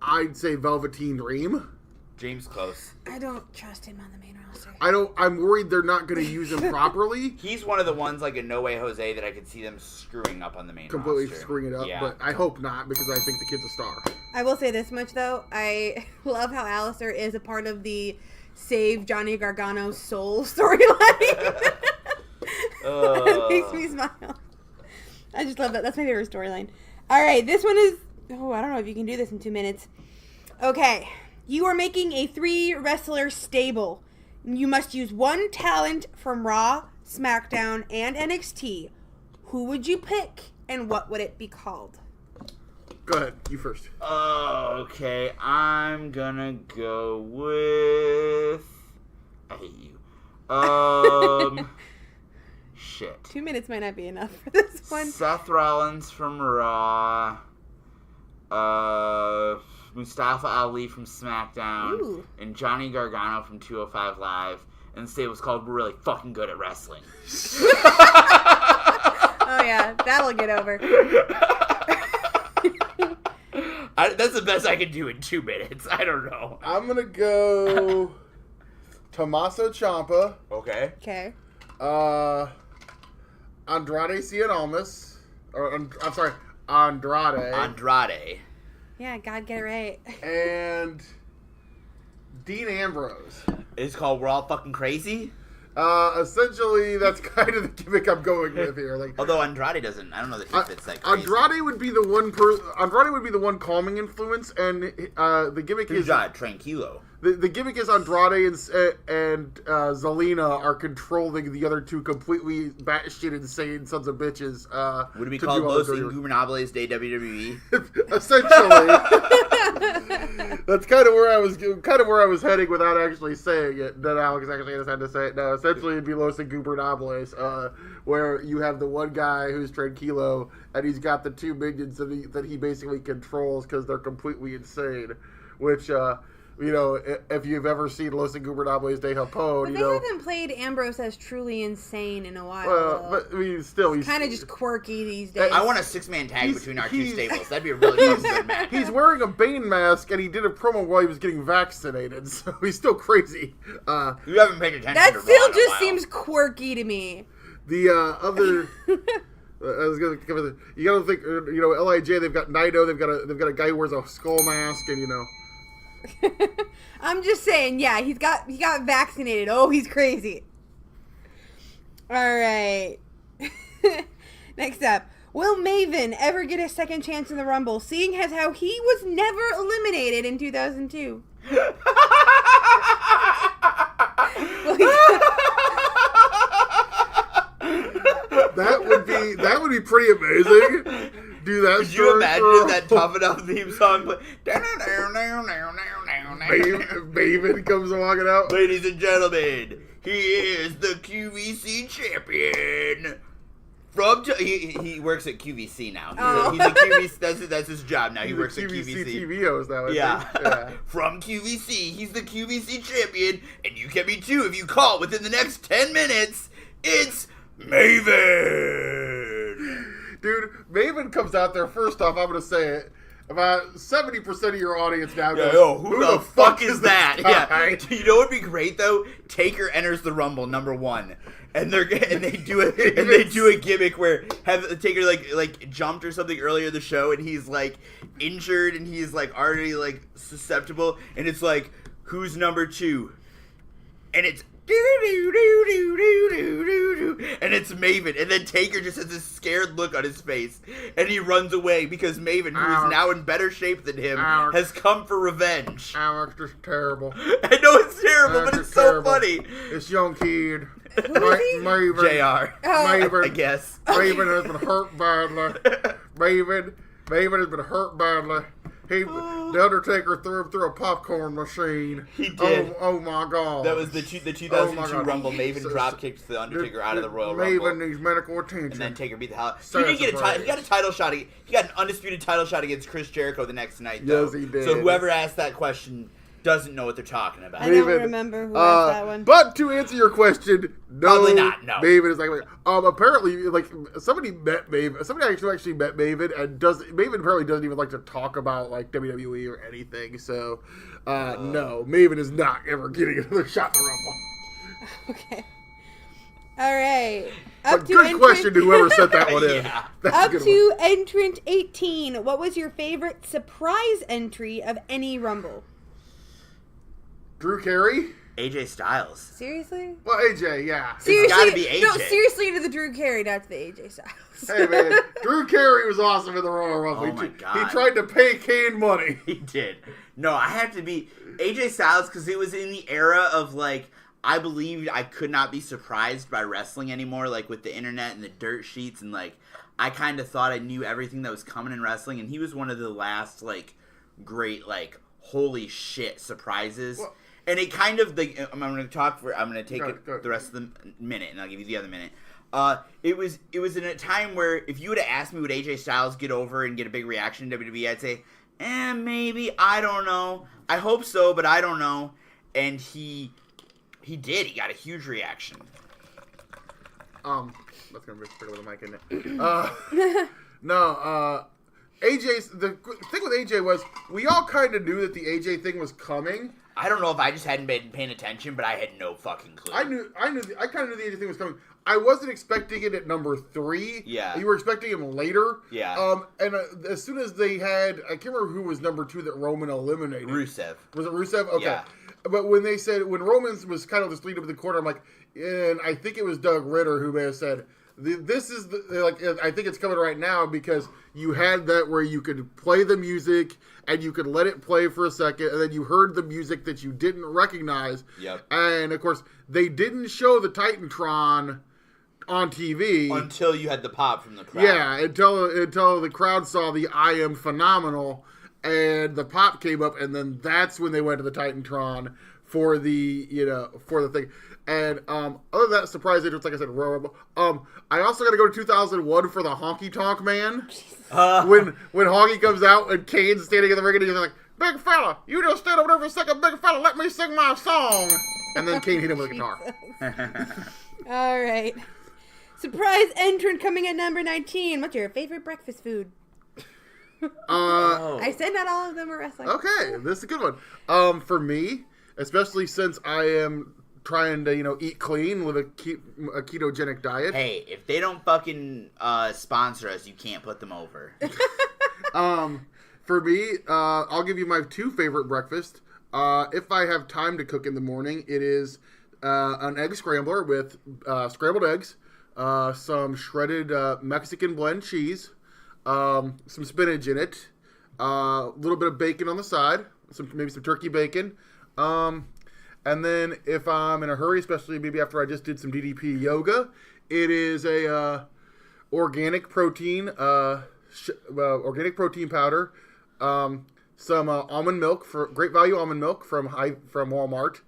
I'd say Velveteen Dream. James Close. I don't trust him on the main roster. I'm worried they're not going to use him properly. He's one of the ones like a No Way Jose that I could see them screwing up on the main Completely roster. screwing it up, Yeah. but I hope not because I think the kid's a star. I will say this much, though. I love how Aleister is a part of the Save Johnny Gargano's Soul storyline. That makes me smile. I just love that. That's my favorite storyline. All right, this one is... Oh, I don't know if you can do this in 2 minutes. Okay. You are making a 3-wrestler stable. You must use one talent from Raw, SmackDown, and NXT. Who would you pick, and what would it be called? Go ahead. You first. Okay. I'm gonna go with... I hate you. Shit. 2 minutes might not be enough for this one. Seth Rollins from Raw. Mustafa Ali from SmackDown. Ooh. And Johnny Gargano from 205 Live. And the stable's called We're Really Fucking Good at Wrestling. Oh, yeah. That'll get over. That's the best I can do in 2 minutes. I don't know. I'm going to go Tommaso Ciampa. Okay. Okay. Andrade Cien Almas. I'm sorry, Andrade. Andrade. Yeah, God, get it right. And Dean Ambrose. It's called We're All Fucking Crazy? Essentially, that's kind of the gimmick I'm going with here. Although Andrade doesn't, I don't know that he fits that crazy. Andrade would be the one. Andrade would be the one calming influence, and the gimmick is Tranquilo. The gimmick is Andrade and Zelina are controlling the other two completely batshit insane sons of bitches. Would it be called Los Ingobernables de WWE? Essentially, that's kind of where I was heading without actually saying it. Then Alex actually just had to say it. No, essentially it'd be Los Ingobernables, where you have the one guy who's Tranquilo, and he's got the two minions that he basically controls because they're completely insane, which. If you've ever seen Los Ingobernables de Japón, but they haven't played Ambrose as truly insane in a while. Well, but I mean, still, he's kind of just quirky these days. I want a 6-man tag between our two stables. That'd be a really fucking good match. He's wearing a Bane mask, and he did a promo while he was getting vaccinated, so he's still crazy. You haven't paid attention. That to still Raw in a just while. seems quirky to me. The other. I was gonna cover you gotta think. LIJ. They've got Naito. They've got a guy who wears a skull mask, and I'm just saying, yeah, he got vaccinated. Oh, he's crazy. All right. Next up, will Maven ever get a second chance in the Rumble, seeing as how he was never eliminated in 2002? That would be pretty amazing. Do that. Could you imagine that Tough Enough theme song? Maven comes walking out. Ladies and gentlemen, he is the QVC champion. He works at QVC now. He's a QVC. That's his job now. He works at QVC. TV host now. Yeah. Yeah. From QVC, he's the QVC champion, and you can be too if you call within the next 10 minutes. It's Maven. Dude, Maven comes out there. First off, I'm gonna say it. About 70% of your audience now goes, who the fuck is that? Yeah. You know what would be great though? Taker enters the Rumble #1. And they do a gimmick where have Taker like jumped or something earlier in the show, and he's like injured and he's like already like susceptible, and it's like, who's #2? And it's and it's Maven, and then Taker just has this scared look on his face, and he runs away because Maven, who is now in better shape than him, has come for revenge. Alex, just terrible. I know it's terrible, but it's so funny. This young kid, Maven, JR, Maven, I guess. Maven has been hurt badly. Maven has been hurt badly. The Undertaker threw him through a popcorn machine. He did. Oh my God. That was the 2002 Rumble. Maven dropkicked the Undertaker out of the Royal Rumble. Maven needs medical attention. And then Taker beat the hell. He got a title shot. He got an undisputed title shot against Chris Jericho the next night. Though. Yes, he did. So whoever asked that question doesn't know what they're talking about. I don't remember who asked that one. But to answer your question, no. Probably not, no. Maven is like apparently, like, somebody met Maven. Somebody actually met Maven, and Maven apparently doesn't even like to talk about, like, WWE or anything. So, no. Maven is not ever getting another shot in the Rumble. Okay. All right. Good question to whoever sent that one in. Yeah. Up to entrant 18. What was your favorite surprise entry of any Rumble? Drew Carey? AJ Styles. Seriously? Well, AJ, yeah. Seriously? It's gotta be AJ. No, seriously to the Drew Carey, not to the AJ Styles. Hey, man. Drew Carey was awesome in the Royal Rumble. Oh, my God. He tried to pay Kane money. He did. No, I have to be AJ Styles because it was in the era of, like, I believed I could not be surprised by wrestling anymore, like, with the internet and the dirt sheets, and, like, I kind of thought I knew everything that was coming in wrestling, and he was one of the last, like, great, like, holy shit surprises. Well, and it kind of, I'm going to take the rest of the minute, and I'll give you the other minute. It was in a time where if you would have asked me would AJ Styles get over and get a big reaction in WWE, I'd say, maybe, I don't know. I hope so, but I don't know. And he did. He got a huge reaction. That's gonna be with the mic, isn't it? AJ's the thing with AJ was we all kind of knew that the AJ thing was coming. I don't know if I just hadn't been paying attention, but I had no fucking clue. I kind of knew the AJ thing was coming. I wasn't expecting it at #3. Yeah. You were expecting him later. Yeah. And as soon as they had, I can't remember who was #2 that Roman eliminated. Rusev. Was it Rusev? Okay. Yeah. But when Roman was kind of just leading up in the corner, I'm like, and I think it was Doug Ritter who may have said, this is I think it's coming right now because you had that where you could play the music and you could let it play for a second and then you heard the music that you didn't recognize. Yep. And of course, they didn't show the Titantron on TV until you had the pop from the crowd. Yeah, until the crowd saw the I Am Phenomenal and the pop came up, and then that's when they went to the Titantron for the thing. And other than that surprise entrance, like I said, Royal Rumble. I also got to go to 2001 for the Honky Tonk Man. When Honky comes out and Kane's standing in the ring and he's like, "Big fella, you just stand over there for a second, big fella, let me sing my song." And then Kane hit him with a guitar. All right. Surprise entrant coming at number 19. What's your favorite breakfast food? I said not all of them are wrestling. Okay, this is a good one. For me, especially since I am trying to, eat clean, live a ketogenic diet. Hey, if they don't fucking sponsor us, you can't put them over. For me, I'll give you my two favorite breakfasts. If I have time to cook in the morning, it is an egg scrambler with scrambled eggs, some shredded Mexican blend cheese, some spinach in it, a little bit of bacon on the side, maybe some turkey bacon. And then if I'm in a hurry, especially maybe after I just did some DDP yoga, it is a organic protein powder, some almond milk, great value almond milk from Walmart,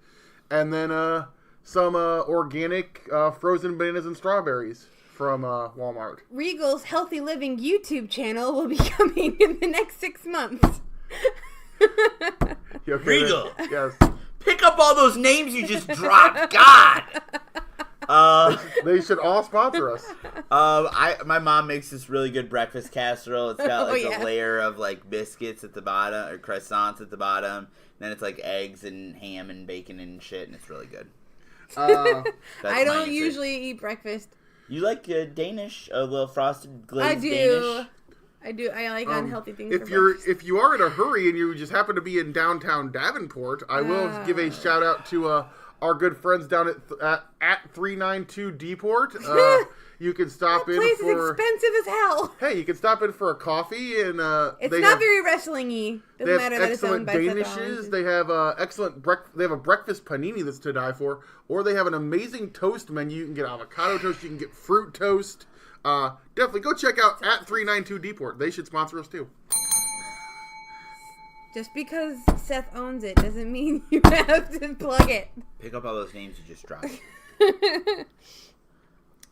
and then some organic frozen bananas and strawberries from Walmart. Regal's Healthy Living YouTube channel will be coming in the next 6 months. Okay, Regal. Yes. Pick up all those names you just dropped. God. They should all sponsor us. My mom makes this really good breakfast casserole. It's got like a layer of like biscuits at the bottom or croissants at the bottom. Then it's like eggs and ham and bacon and shit, and it's really good. I don't usually eat breakfast. You like Danish, a little frosted glazed I do. Danish? I do. I like unhealthy things. If you are in a hurry and you just happen to be in downtown Davenport, I will give a shout out to our good friends down at 392 Deport. You can stop in place for. Is expensive as hell. Hey, you can stop in for a coffee and. It's not very wrestling-y. Doesn't matter that it's owned by Danishes. They have excellent They have a breakfast panini that's to die for, or they have an amazing toast menu. You can get avocado toast. You can get fruit toast. Definitely go check out at 392 Deport. They should sponsor us too. Just because Seth owns it doesn't mean you have to plug it. Pick up all those names you just dropped.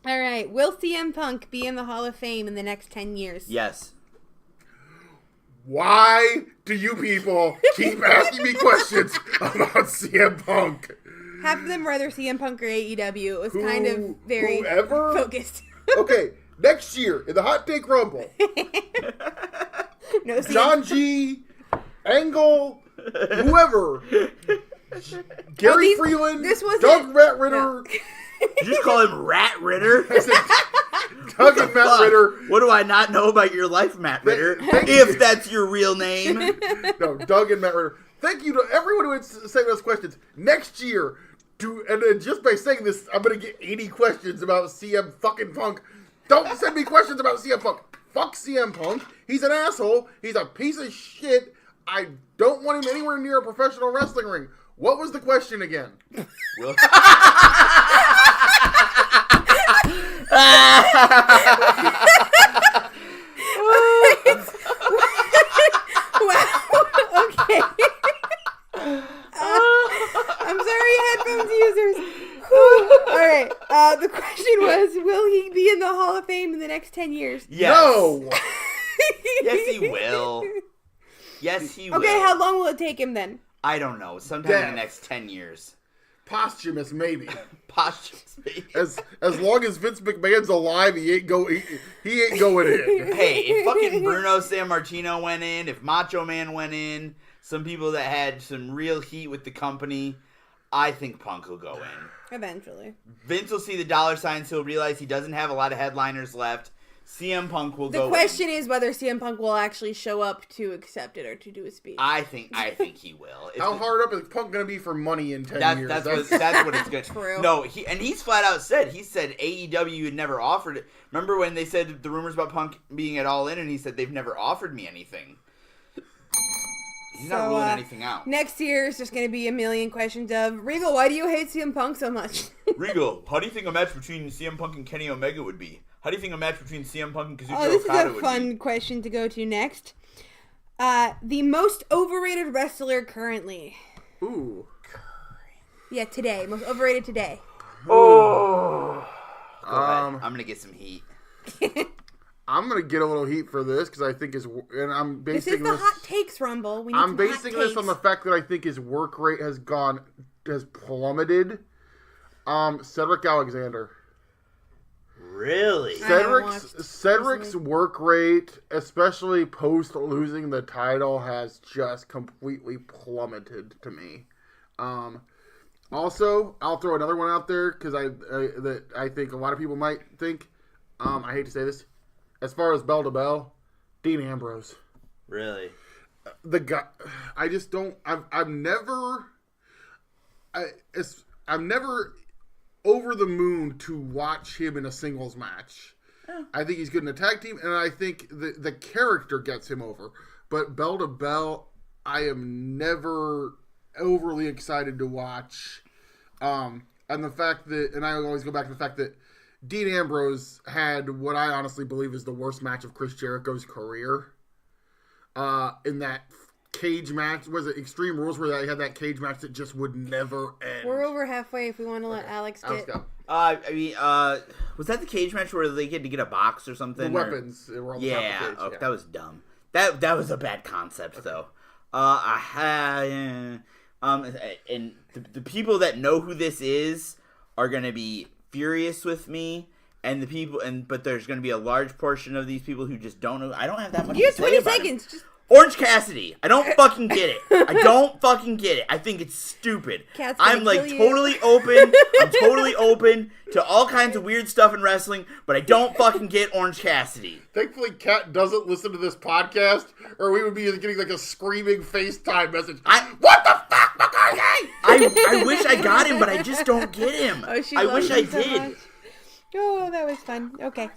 All right. Will CM Punk be in the Hall of Fame in the next 10 years? Yes. Why do you people keep asking me questions about CM Punk? Half of them rather CM Punk or AEW. It was kind of very focused. Okay, next year in the Hot Take Rumble, no, John G, Angle, whoever, Gary Freeland, Doug Rat Ritter. No. You just call him Rat Ritter? Doug and Matt Ritter. What do I not know about your life, Matt Ritter? If that's your real name. No, Doug and Matt Ritter. Thank you to everyone who is saying those questions. Next year, and then just by saying this, I'm going to get 80 questions about CM fucking Punk. Don't send me questions about CM Punk. Fuck CM Punk. He's an asshole. He's a piece of shit. I don't want him anywhere near a professional wrestling ring. What was the question again? Will... Wow. Okay. I'm sorry, headphones users. All right. The question was, will he be in the Hall of Fame in the next 10 years? Yes. No. Yes, he will. Yes, he will. Okay, how long will it take him then? I don't know. Sometime in the next 10 years. Posthumous, maybe. Posthumous, maybe. As long as Vince McMahon's alive, he ain't going in. Hey, if fucking Bruno Sammartino went in, if Macho Man went in, some people that had some real heat with the company, I think Punk will go in. Eventually. Vince will see the dollar signs. He'll realize he doesn't have a lot of headliners left. CM Punk will go in. The question is whether CM Punk will actually show up to accept it or to do a speech. I think he will. How hard up is Punk going to be for money in 10 years? That's what it's good. True. No, he's flat out said AEW had never offered it. Remember when they said the rumors about Punk being at All In, and he said they've never offered me anything. He's not ruling anything out. Next year is just going to be a million questions of, Regal, why do you hate CM Punk so much? Regal, how do you think a match between CM Punk and Kenny Omega would be? How do you think a match between CM Punk and Kazuchika Okada would be? Oh, this is a fun question to go to next. The most overrated wrestler currently. Ooh. Yeah, today. Most overrated today. Oh. Go ahead. I'm going to get some heat. I'm going to get a little heat for this because I think and I'm basing this is the hot takes rumble. I'm basing this on the fact that I think his work rate has plummeted. Cedric Alexander. Really? Cedric's work rate, especially post losing the title, has just completely plummeted to me. Also, I'll throw another one out there because I think a lot of people might think. I hate to say this, as far as bell to bell, Dean Ambrose. Really? The guy. I just don't. I'm never over the moon to watch him in a singles match. Oh. I think he's good in a tag team, and I think the character gets him over. But bell to bell, I am never overly excited to watch. And the fact that, and I always go back to the fact that Dean Ambrose had what I honestly believe is the worst match of Chris Jericho's career. In that cage match, was it Extreme Rules where they had that cage match that just would never end? We're over halfway if we want to let Alex get... Was that the cage match where they had to get a box or something? The weapons were on the top of the cage. Okay, that was dumb. That was a bad concept, though. And the people that know who this is are going to be furious with me, but there's going to be a large portion of these people who just don't know. I don't have that much to say about 20 seconds. Just... Orange Cassidy. I don't fucking get it. I think it's stupid. I'm totally open. I'm totally open to all kinds of weird stuff in wrestling, but I don't fucking get Orange Cassidy. Thankfully, Kat doesn't listen to this podcast, or we would be getting like a screaming FaceTime message. What the fuck, McCarthy? I wish I got him, but I just don't get him. Oh, I wish I did. Much. Oh, that was fun. Okay.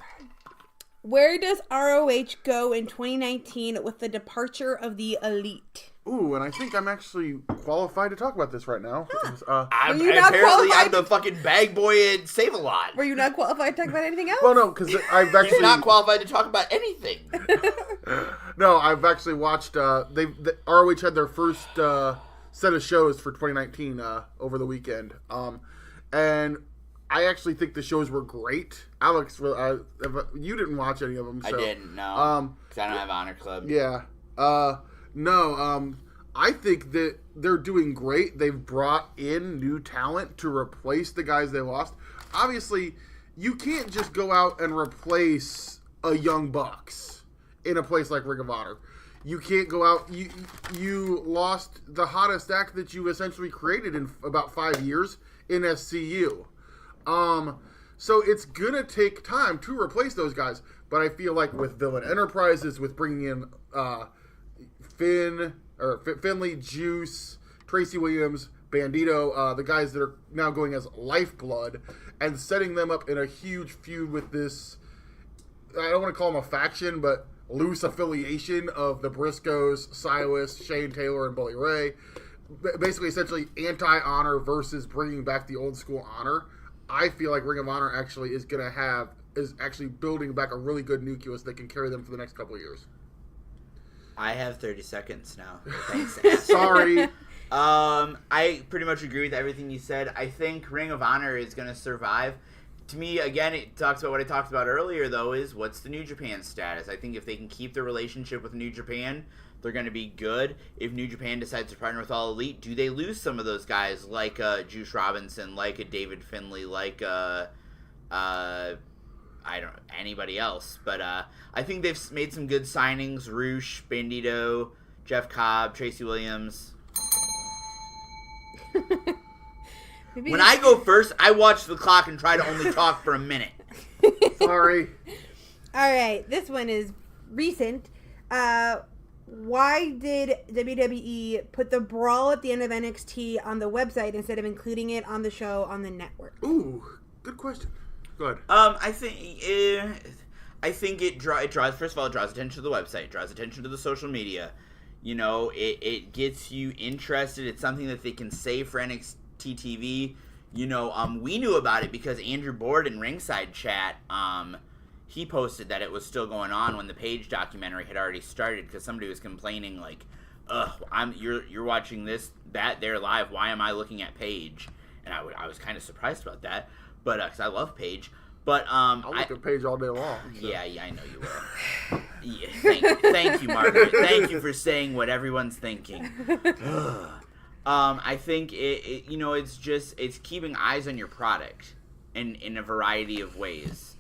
Where does ROH go in 2019 with the departure of the Elite? Ooh, and I think I'm actually qualified to talk about this right now. I'm the fucking bag boy at Save-A-Lot. Were you not qualified to talk about anything else? Well, no, because I've actually... He's not qualified to talk about anything. No, I've actually watched... ROH had their first set of shows for 2019 over the weekend. And... I actually think the shows were great. Alex, you didn't watch any of them. So, I didn't, no. Because I don't have Honor Club. Yeah. I think that they're doing great. They've brought in new talent to replace the guys they lost. Obviously, you can't just go out and replace a Young Bucks in a place like Ring of Honor. You can't go out. You lost the hottest act that you essentially created in about 5 years in SCU. So it's gonna take time to replace those guys, but I feel like with Villain Enterprises, with bringing in Finley, Juice, Tracy Williams, Bandito, the guys that are now going as Lifeblood, and setting them up in a huge feud with this, I don't want to call them a faction, but loose affiliation of the Briscoes, Silas, Shane Taylor, and Bully Ray. Basically, essentially anti-Honor versus bringing back the old school Honor. I feel like Ring of Honor actually is actually building back a really good nucleus that can carry them for the next couple of years. I have 30 seconds now. Thanks. Sorry. I pretty much agree with everything you said. I think Ring of Honor is going to survive. To me, again, it talks about what I talked about earlier, though, is what's the New Japan status. I think if they can keep their relationship with New Japan, they're going to be good. If New Japan decides to partner with All Elite, do they lose some of those guys like Juice Robinson, like a David Finlay, like anybody else? But I think they've made some good signings. Roosh, Bandito, Jeff Cobb, Tracy Williams. When I go first, I watch the clock and try to only talk for a minute. Sorry. All right, this one is recent. Why did WWE put the brawl at the end of NXT on the website instead of including it on the show on the network? Ooh, good question. Go ahead. I think it draws. First of all, it draws attention to the website, draws attention to the social media. You know, it gets you interested. It's something that they can say for NXT TV. You know, we knew about it because Andrew Board in Ringside Chat, he posted that it was still going on when the Paige documentary had already started because somebody was complaining like, you're watching that there live. Why am I looking at Paige? And I was kind of surprised about that, but because I love Paige. But I'll look at Paige all day long. So. Yeah, I know you will. Yeah, thank you, Margaret. Thank you for saying what everyone's thinking. I think it's keeping eyes on your product in a variety of ways.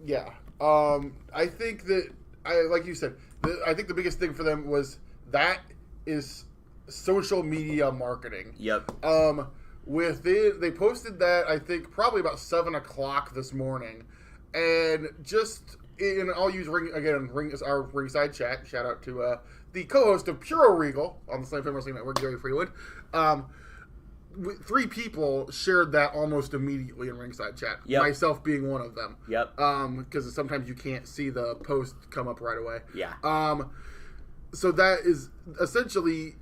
Yeah. I think that like you said, I think the biggest thing for them was that is social media marketing. Yep. They posted that I think probably about 7:00 this morning, and I'll use our Ringside Chat. Shout out to the co-host of Puro Regal on the Slam Film Wrestling Network, Gary Freewood, 3 people shared that almost immediately in Ringside Chat. Yep. Myself being one of them. Yep. Because sometimes you can't see the post come up right away. Yeah. So that is essentially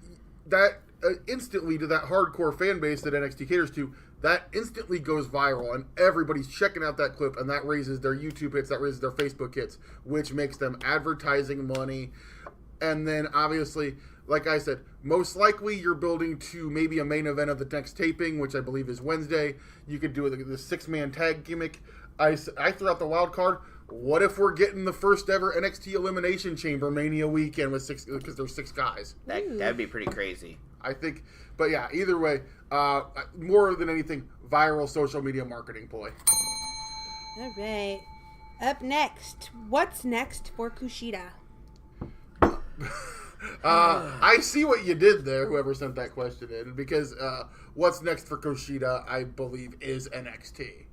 that instantly to that hardcore fan base that NXT caters to. That instantly goes viral, and everybody's checking out that clip, and that raises their YouTube hits, that raises their Facebook hits, which makes them advertising money. And then, obviously, like I said, most likely you're building to maybe a main event of the next taping, which I believe is Wednesday. You could do the 6-man tag gimmick. I threw out the wild card. What if we're getting the first ever NXT Elimination Chamber Mania weekend with 6, because there's 6 guys? That'd be pretty crazy. I think, but yeah, either way, more than anything, viral social media marketing ploy. All right. Up next, what's next for Kushida? I see what you did there, whoever sent that question in, because what's next for Kushida, I believe, is NXT.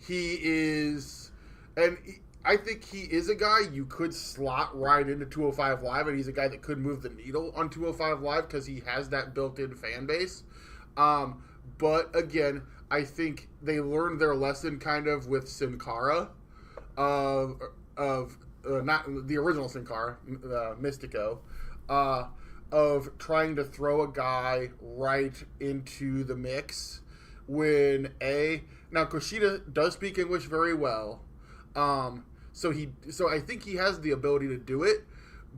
He is, and I think he is a guy you could slot right into 205 Live, and he's a guy that could move the needle on 205 Live because he has that built-in fan base. But again, I think they learned their lesson kind of with Sin Cara, of not the original Sin Cara, Mystico, of trying to throw a guy right into the mix when now Kushida does speak English very well. So I think he has the ability to do it,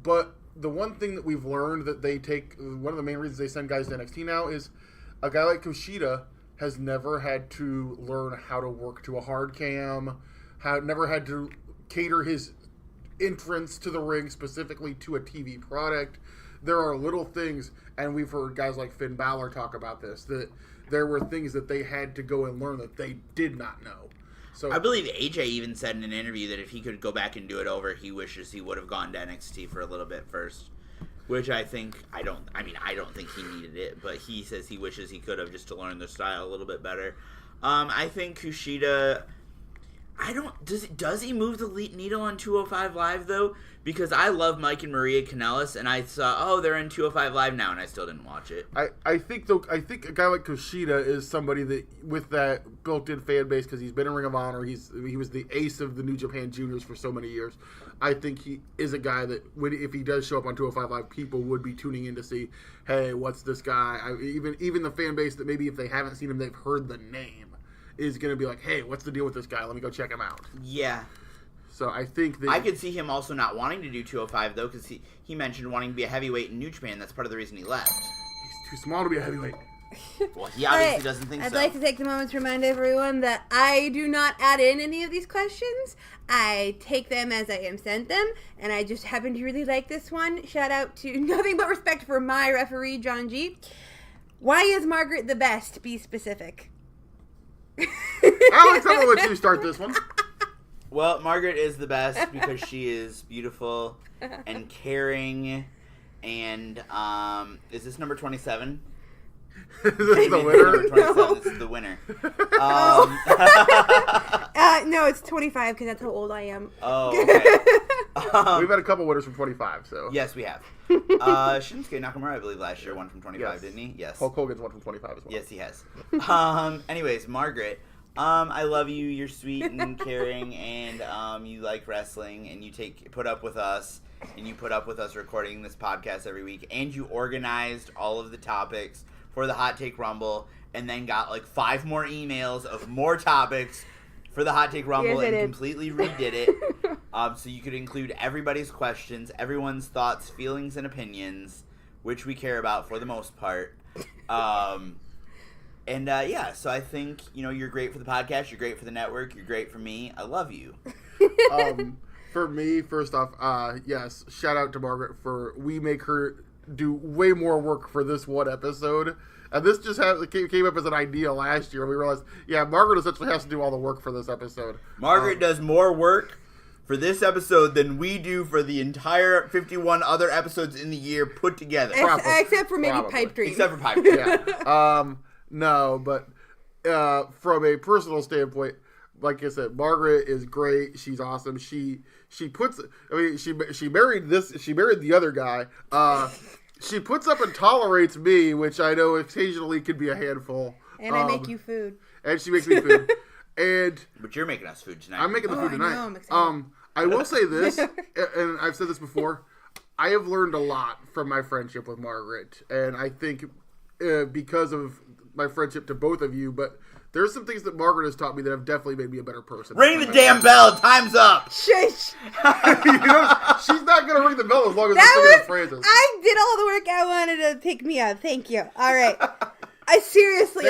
but the one thing that we've learned that they take, one of the main reasons they send guys to NXT now is a guy like Kushida has never had to learn how to work to a hard cam, never had to cater his entrance to the ring specifically to a TV product. There are little things, and we've heard guys like Finn Balor talk about this, that there were things that they had to go and learn that they did not know. So I believe AJ even said in an interview that if he could go back and do it over, he wishes he would have gone to NXT for a little bit first. Which I think, I don't think he needed it, but he says he wishes he could have just to learn their style a little bit better. I think Kushida, does he move the needle on 205 Live though? Because I love Mike and Maria Kanellis, and I saw, they're in 205 Live now, and I still didn't watch it. I think a guy like Kushida is somebody that, with that built-in fan base, because he's been in Ring of Honor, he was the ace of the New Japan Juniors for so many years. I think he is a guy that, if he does show up on 205 Live, people would be tuning in to see, hey, what's this guy? Even the fan base that maybe if they haven't seen him, they've heard the name, is going to be like, hey, what's the deal with this guy? Let me go check him out. Yeah. So I think that... I could see him also not wanting to do 205, though, because he mentioned wanting to be a heavyweight in New Japan. That's part of the reason he left. He's too small to be a heavyweight. Well, he obviously doesn't think so. I'd like to take the moment to remind everyone that I do not add in any of these questions. I take them as I am sent them, and I just happen to really like this one. Shout out to nothing but respect for my referee, John G. Why is Margaret the best? Be specific. Alex, I'm going to let you start this one. Well, Margaret is the best because she is beautiful and caring, and is this number 27? Is this the winner? Number 27. No. This is the winner. No, it's 25 because that's how old I am. Oh, okay. We've had a couple winners from 25, so. Yes, we have. Shinsuke Nakamura, I believe, last year won from 25, yes. Didn't he? Yes. Hulk Hogan's won from 25 as well. Yes, he has. Anyways, Margaret, I love you. You're sweet and caring, and you like wrestling, and you put up with us, and you put up with us recording this podcast every week, and you organized all of the topics for the Hot Take Rumble, and then got like 5 more emails of more topics for the Hot Take Rumble, yes, and completely redid it. So you could include everybody's questions, everyone's thoughts, feelings, and opinions, which we care about for the most part. Yeah, so I think, you're great for the podcast, you're great for the network, you're great for me. I love you. For me, first off, yes, shout out to Margaret we make her do way more work for this one episode. And this just came up as an idea last year. We realized, Margaret essentially has to do all the work for this episode. Margaret does more work for this episode than we do for the entire 51 other episodes in the year put together. Except for maybe Pipe Dream. Except for Pipe Dream. Yeah. No, but from a personal standpoint, like I said, Margaret is great. She's awesome. She married the other guy. She puts up and tolerates me, which I know occasionally could be a handful. And I make you food. And she makes me food. But you're making us food tonight. I'm making the food tonight. I know, I'm excited. I will say this, and I've said this before. I have learned a lot from my friendship with Margaret, and I think because of my friendship to both of you, but there's some things that Margaret has taught me that have definitely made me a better person. Ring the damn bell. Time's up. Shush. She's not going to ring the bell as long as I'm thinking of phrases. I did all the work I wanted to pick me up. Thank you. All right. I seriously,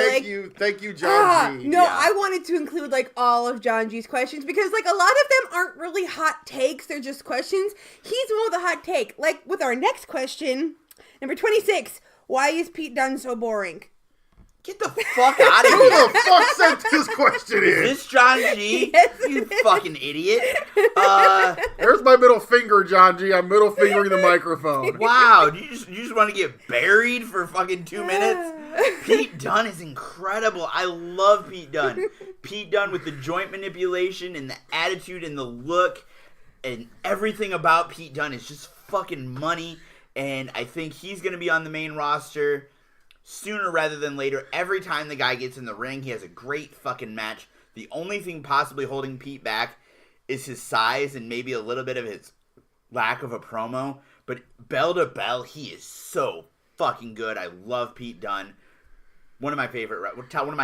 Thank you, John G. No, yeah. I wanted to include, all of John G's questions because, a lot of them aren't really hot takes. They're just questions. He's more the hot take. With our next question, number 26, why is Pete Dunne so boring? Get the fuck out of here. Who the fuck sent this question in? Is this John G? Yes, you fucking idiot. There's my middle finger, John G. I'm middle fingering the microphone. Wow, you just want to get buried for fucking 2 minutes? Pete Dunne is incredible. I love Pete Dunne. Pete Dunne with the joint manipulation and the attitude and the look and everything about Pete Dunne is just fucking money. And I think he's going to be on the main roster sooner rather than later. Every time the guy gets in the ring, he has a great fucking match. The only thing possibly holding Pete back is his size and maybe a little bit of his lack of a promo. But bell to bell, he is so fucking good. I love Pete Dunne. One of my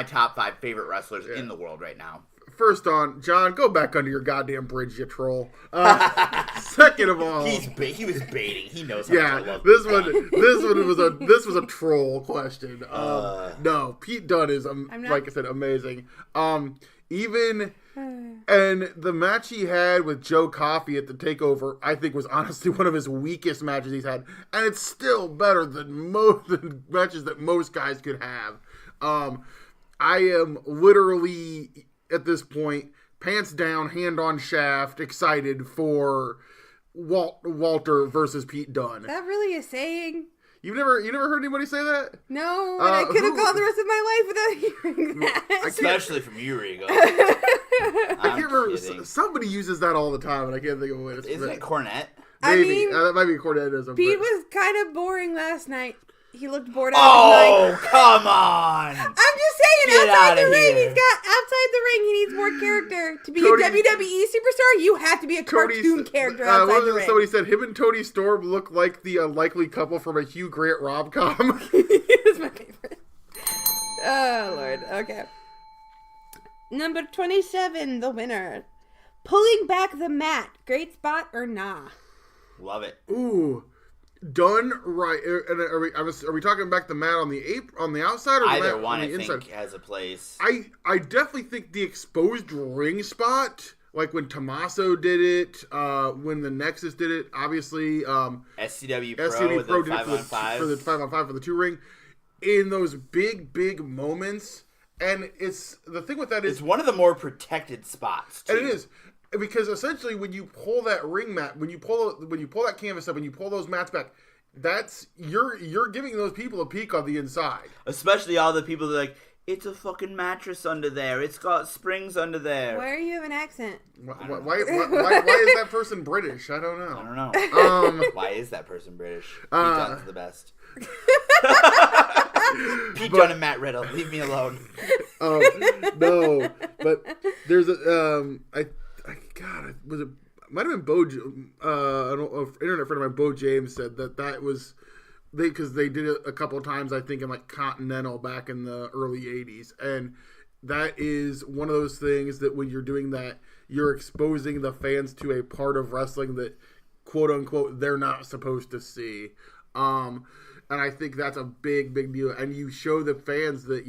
top 5 favorite wrestlers in the world right now. First on, John, go back under your goddamn bridge, you troll. Second of all, he was baiting. He knows how much I love this one was a troll question. No, Pete Dunne is like I said, amazing. Even and the match he had with Joe Coffey at the Takeover, I think was honestly one of his weakest matches he's had, and it's still better than most matches that most guys could have. I am literally at this point, pants down, hand on shaft, excited for Walter versus Pete Dunne. Is that really a saying? You never heard anybody say that? No, and I could have gone the rest of my life without hearing that. Especially from you, Regal. I can't remember. Somebody uses that all the time, and I can't think of what it's. Isn't it Cornette? Maybe. That might be Cornettism. Pete was kind of boring last night. He looked bored out of his mind. Come on! I'm just saying, outside the ring, outside the ring, he needs more character. To be a WWE superstar, you have to be a cartoon character outside the ring. Somebody said him and Tony Storm look like the unlikely couple from a Hugh Grant rom-com. That's my favorite. Oh, Lord. Okay. Number 27, the winner. Pulling back the mat. Great spot or nah? Love it. Ooh. Done right. And are we talking back the mat on the outside or either the mat one? on the I inside? think has a place. I definitely think the exposed ring spot, like when Tommaso did it, when the Nexus did it, obviously. SCW Pro did it for the 5-on-5 for the 2 ring, in those big moments. And it's the thing with that is it's one of the more protected spots too. And it is. Because essentially, when you pull that ring mat, when you pull that canvas up, when you pull those mats back, that's you're giving those people a peek on the inside. Especially all the people that are like, it's a fucking mattress under there. It's got springs under there. Why are you have an accent? Why is that person British? I don't know. Why is that person British? Pete Dunne's the best. Pete Dunne and Matt Riddle, leave me alone. No, but there's a might have been Bo. I don't know, internet friend of mine, Bo James, said that was because they did it a couple of times. I think in like Continental back in the early '80s, and that is one of those things that when you're doing that, you're exposing the fans to a part of wrestling that, quote unquote, they're not supposed to see. And I think that's a big deal. And you show the fans that,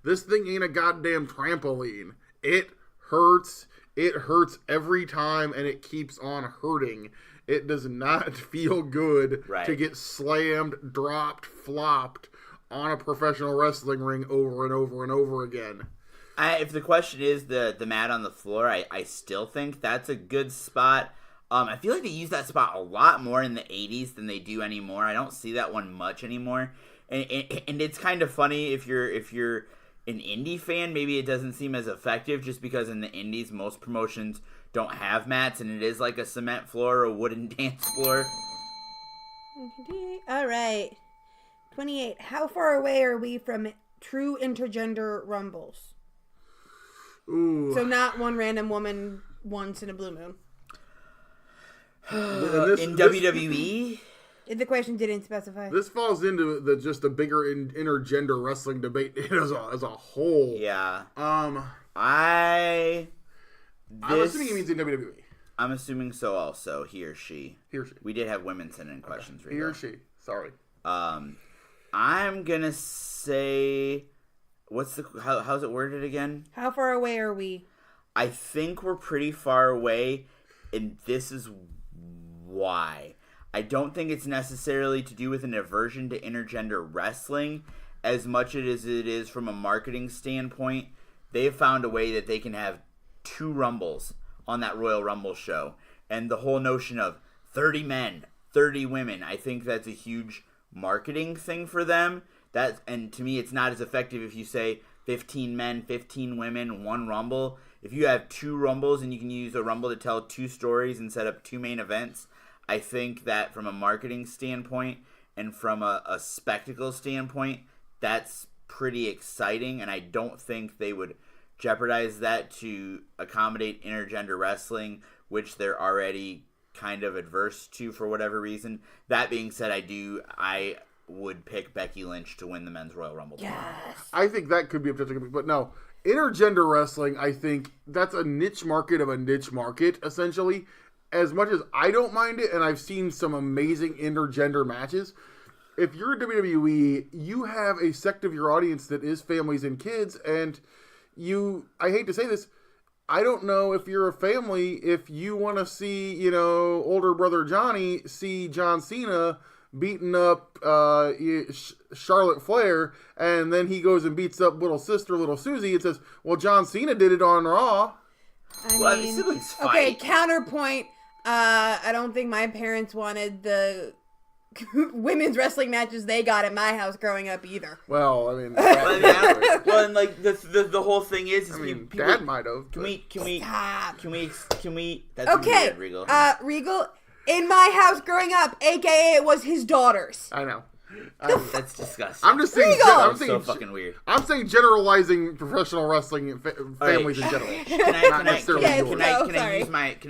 this thing ain't a goddamn trampoline. It hurts. It hurts every time, and it keeps on hurting. It does not feel good to get slammed, dropped, flopped on a professional wrestling ring over and over and over again. If the question is the mat on the floor, I still think that's a good spot. I feel like they use that spot a lot more in the 80s than they do anymore. I don't see that one much anymore. And it's kind of funny if you're an indie fan, maybe it doesn't seem as effective just because in the indies, most promotions don't have mats and it is like a cement floor or a wooden dance floor. All right. 28. How far away are we from true intergender rumbles? Ooh. So not one random woman once in a blue moon. In WWE? The question didn't specify. This falls into just the bigger intergender wrestling debate as a whole. Yeah. I'm assuming he means in WWE. I'm assuming so also. He or she. He or she. We did have women send in questions. He or she. Sorry. I'm gonna say, how's it worded again? How far away are we? I think we're pretty far away, and this is why. I don't think it's necessarily to do with an aversion to intergender wrestling as much as it is from a marketing standpoint. They've found a way that they can have 2 Rumbles on that Royal Rumble show. And the whole notion of 30 men, 30 women, I think that's a huge marketing thing for them. And to me, it's not as effective if you say 15 men, 15 women, 1 Rumble. If you have 2 Rumbles and you can use a Rumble to tell 2 stories and set up 2 main events, I think that from a marketing standpoint and from a spectacle standpoint, that's pretty exciting, and I don't think they would jeopardize that to accommodate intergender wrestling, which they're already kind of adverse to for whatever reason. That being said, I would pick Becky Lynch to win the Men's Royal Rumble. Yes. I think that could be a potential, but no. Intergender wrestling, I think that's a niche market of a niche market, essentially. As much as I don't mind it, and I've seen some amazing intergender matches, if you're a WWE, you have a sect of your audience that is families and kids, and I hate to say this, I don't know if you're a family, if you want to see, older brother Johnny see John Cena beating up Charlotte Flair, and then he goes and beats up little sister, little Susie, and says, well, John Cena did it on Raw. I mean, siblings fight. Okay, counterpoint. I don't think my parents wanted the women's wrestling matches they got at my house growing up either. Well, I mean, well, and like the whole thing is, people, Dad might have. Can we? That's okay, weird, Regal. Regal, in my house growing up, AKA it was his daughters. I know. That's disgusting. I'm just saying. I'm saying so fucking weird. I'm saying generalizing professional wrestling families in general. Can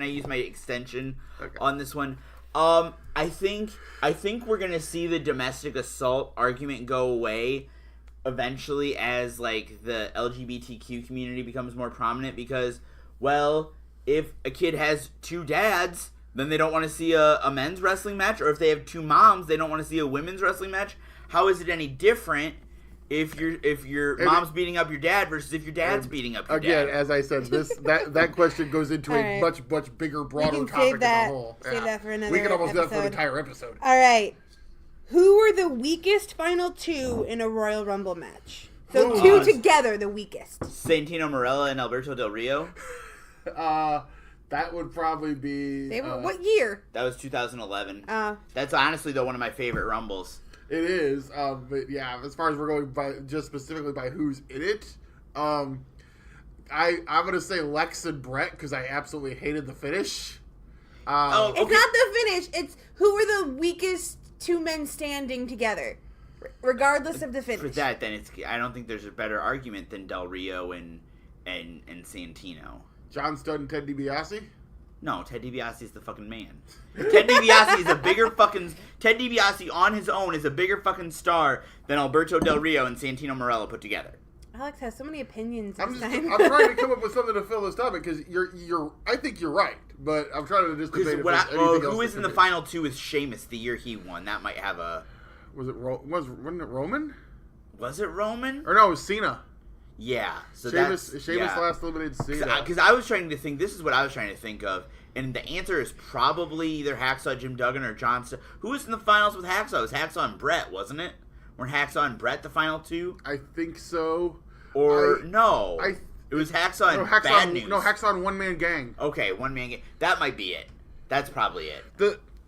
I use my extension on this one? I think we're gonna see the domestic assault argument go away eventually as like the LGBTQ community becomes more prominent because, well, if a kid has 2 dads, then they don't want to see a men's wrestling match, or if they have 2 moms, they don't want to see a women's wrestling match. How is it any different if your mom's beating up your dad versus if your dad's beating up your dad? Again, as I said, that question goes into a much bigger, broader topic as a whole. Save that for another. We can almost do that for episode. an entire episode. All right, who were the weakest final 2 in a Royal Rumble match? So 2 together, the weakest. Santino Marella and Alberto Del Rio. That would probably be... They were, what year? That was 2011. That's honestly, though, one of my favorite Rumbles. It is. But yeah, as far as we're going by just specifically by who's in it, I'm going to say Lex and Brett because I absolutely hated the finish. It's not the finish. It's who were the weakest 2 men standing together, regardless of the finish. For that, then I don't think there's a better argument than Del Rio and Santino. John Studd and Ted DiBiase? No, Ted DiBiase is the fucking man. Ted DiBiase is a bigger fucking... Ted DiBiase on his own is a bigger fucking star than Alberto Del Rio and Santino Marella put together. Alex has so many opinions I'm this time. trying to come up with something to fill this topic because I think you're right, but I'm trying to just debate who was in the final 2 with Sheamus the year he won? That might have a... Wasn't it Roman? Was it Roman? Or no, it was Cena. Yeah, so Sheamus last eliminated Cena. Because I was trying to think. This is what I was trying to think of, and the answer is probably either Hacksaw Jim Duggan or John. Who was in the finals with Hacksaw? It was Hacksaw and Brett, wasn't it? Weren't Hacksaw and Brett the final 2? I think so. It was Hacksaw and Bad News. No, Hacksaw and One Man Gang. Okay, One Man Gang. That might be it. That's probably it.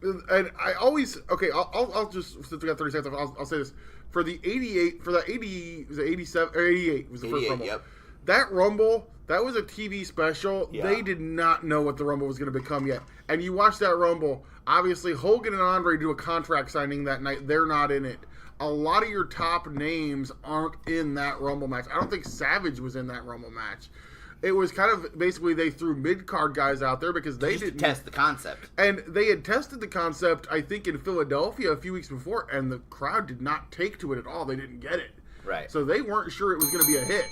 and I always I'll just, since we got 30 seconds, I'll say this for the 88 for that 80 was it 87 or 88 was the first Rumble. Yep. That Rumble, that was a TV special. Yeah. They did not know what the Rumble was going to become yet. And you watch that Rumble, obviously Hogan and Andre do a contract signing that night. They're not in it. A lot of your top names aren't in that Rumble match. I don't think Savage was in that Rumble match. It was kind of basically they threw mid-card guys out there because they didn't test the concept. And they had tested the concept, I think, in Philadelphia a few weeks before, and the crowd did not take to it at all. They didn't get it. Right. So they weren't sure it was going to be a hit.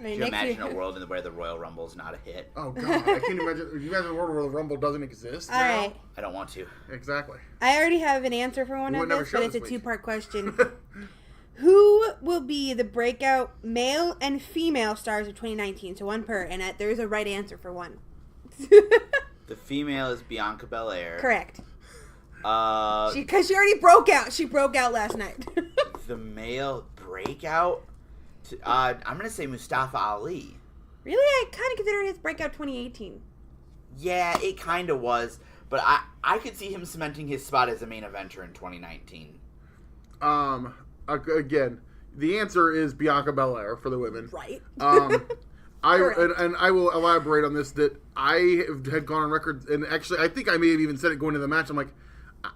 Can you imagine a world where the Royal Rumble is not a hit? Oh, God. I can't imagine. Can you imagine a world where the Rumble doesn't exist? All right. I don't want to. Exactly. I already have an answer for one We of would never this, show but it's this a week. two-part question. Who will be the breakout male and female stars of 2019? So one per, and there's a right answer for one. The female is Bianca Belair. Correct. Because Because she already broke out. She broke out last night. the male breakout, I'm going to say Mustafa Ali. Really? I kind of consider his breakout 2018. Yeah, it kind of was. But I could see him cementing his spot as a main eventer in 2019. Again, the answer is Bianca Belair for the women. Right. I will elaborate on this, that I had gone on record, and actually I think I may have even said it going into the match. I'm like,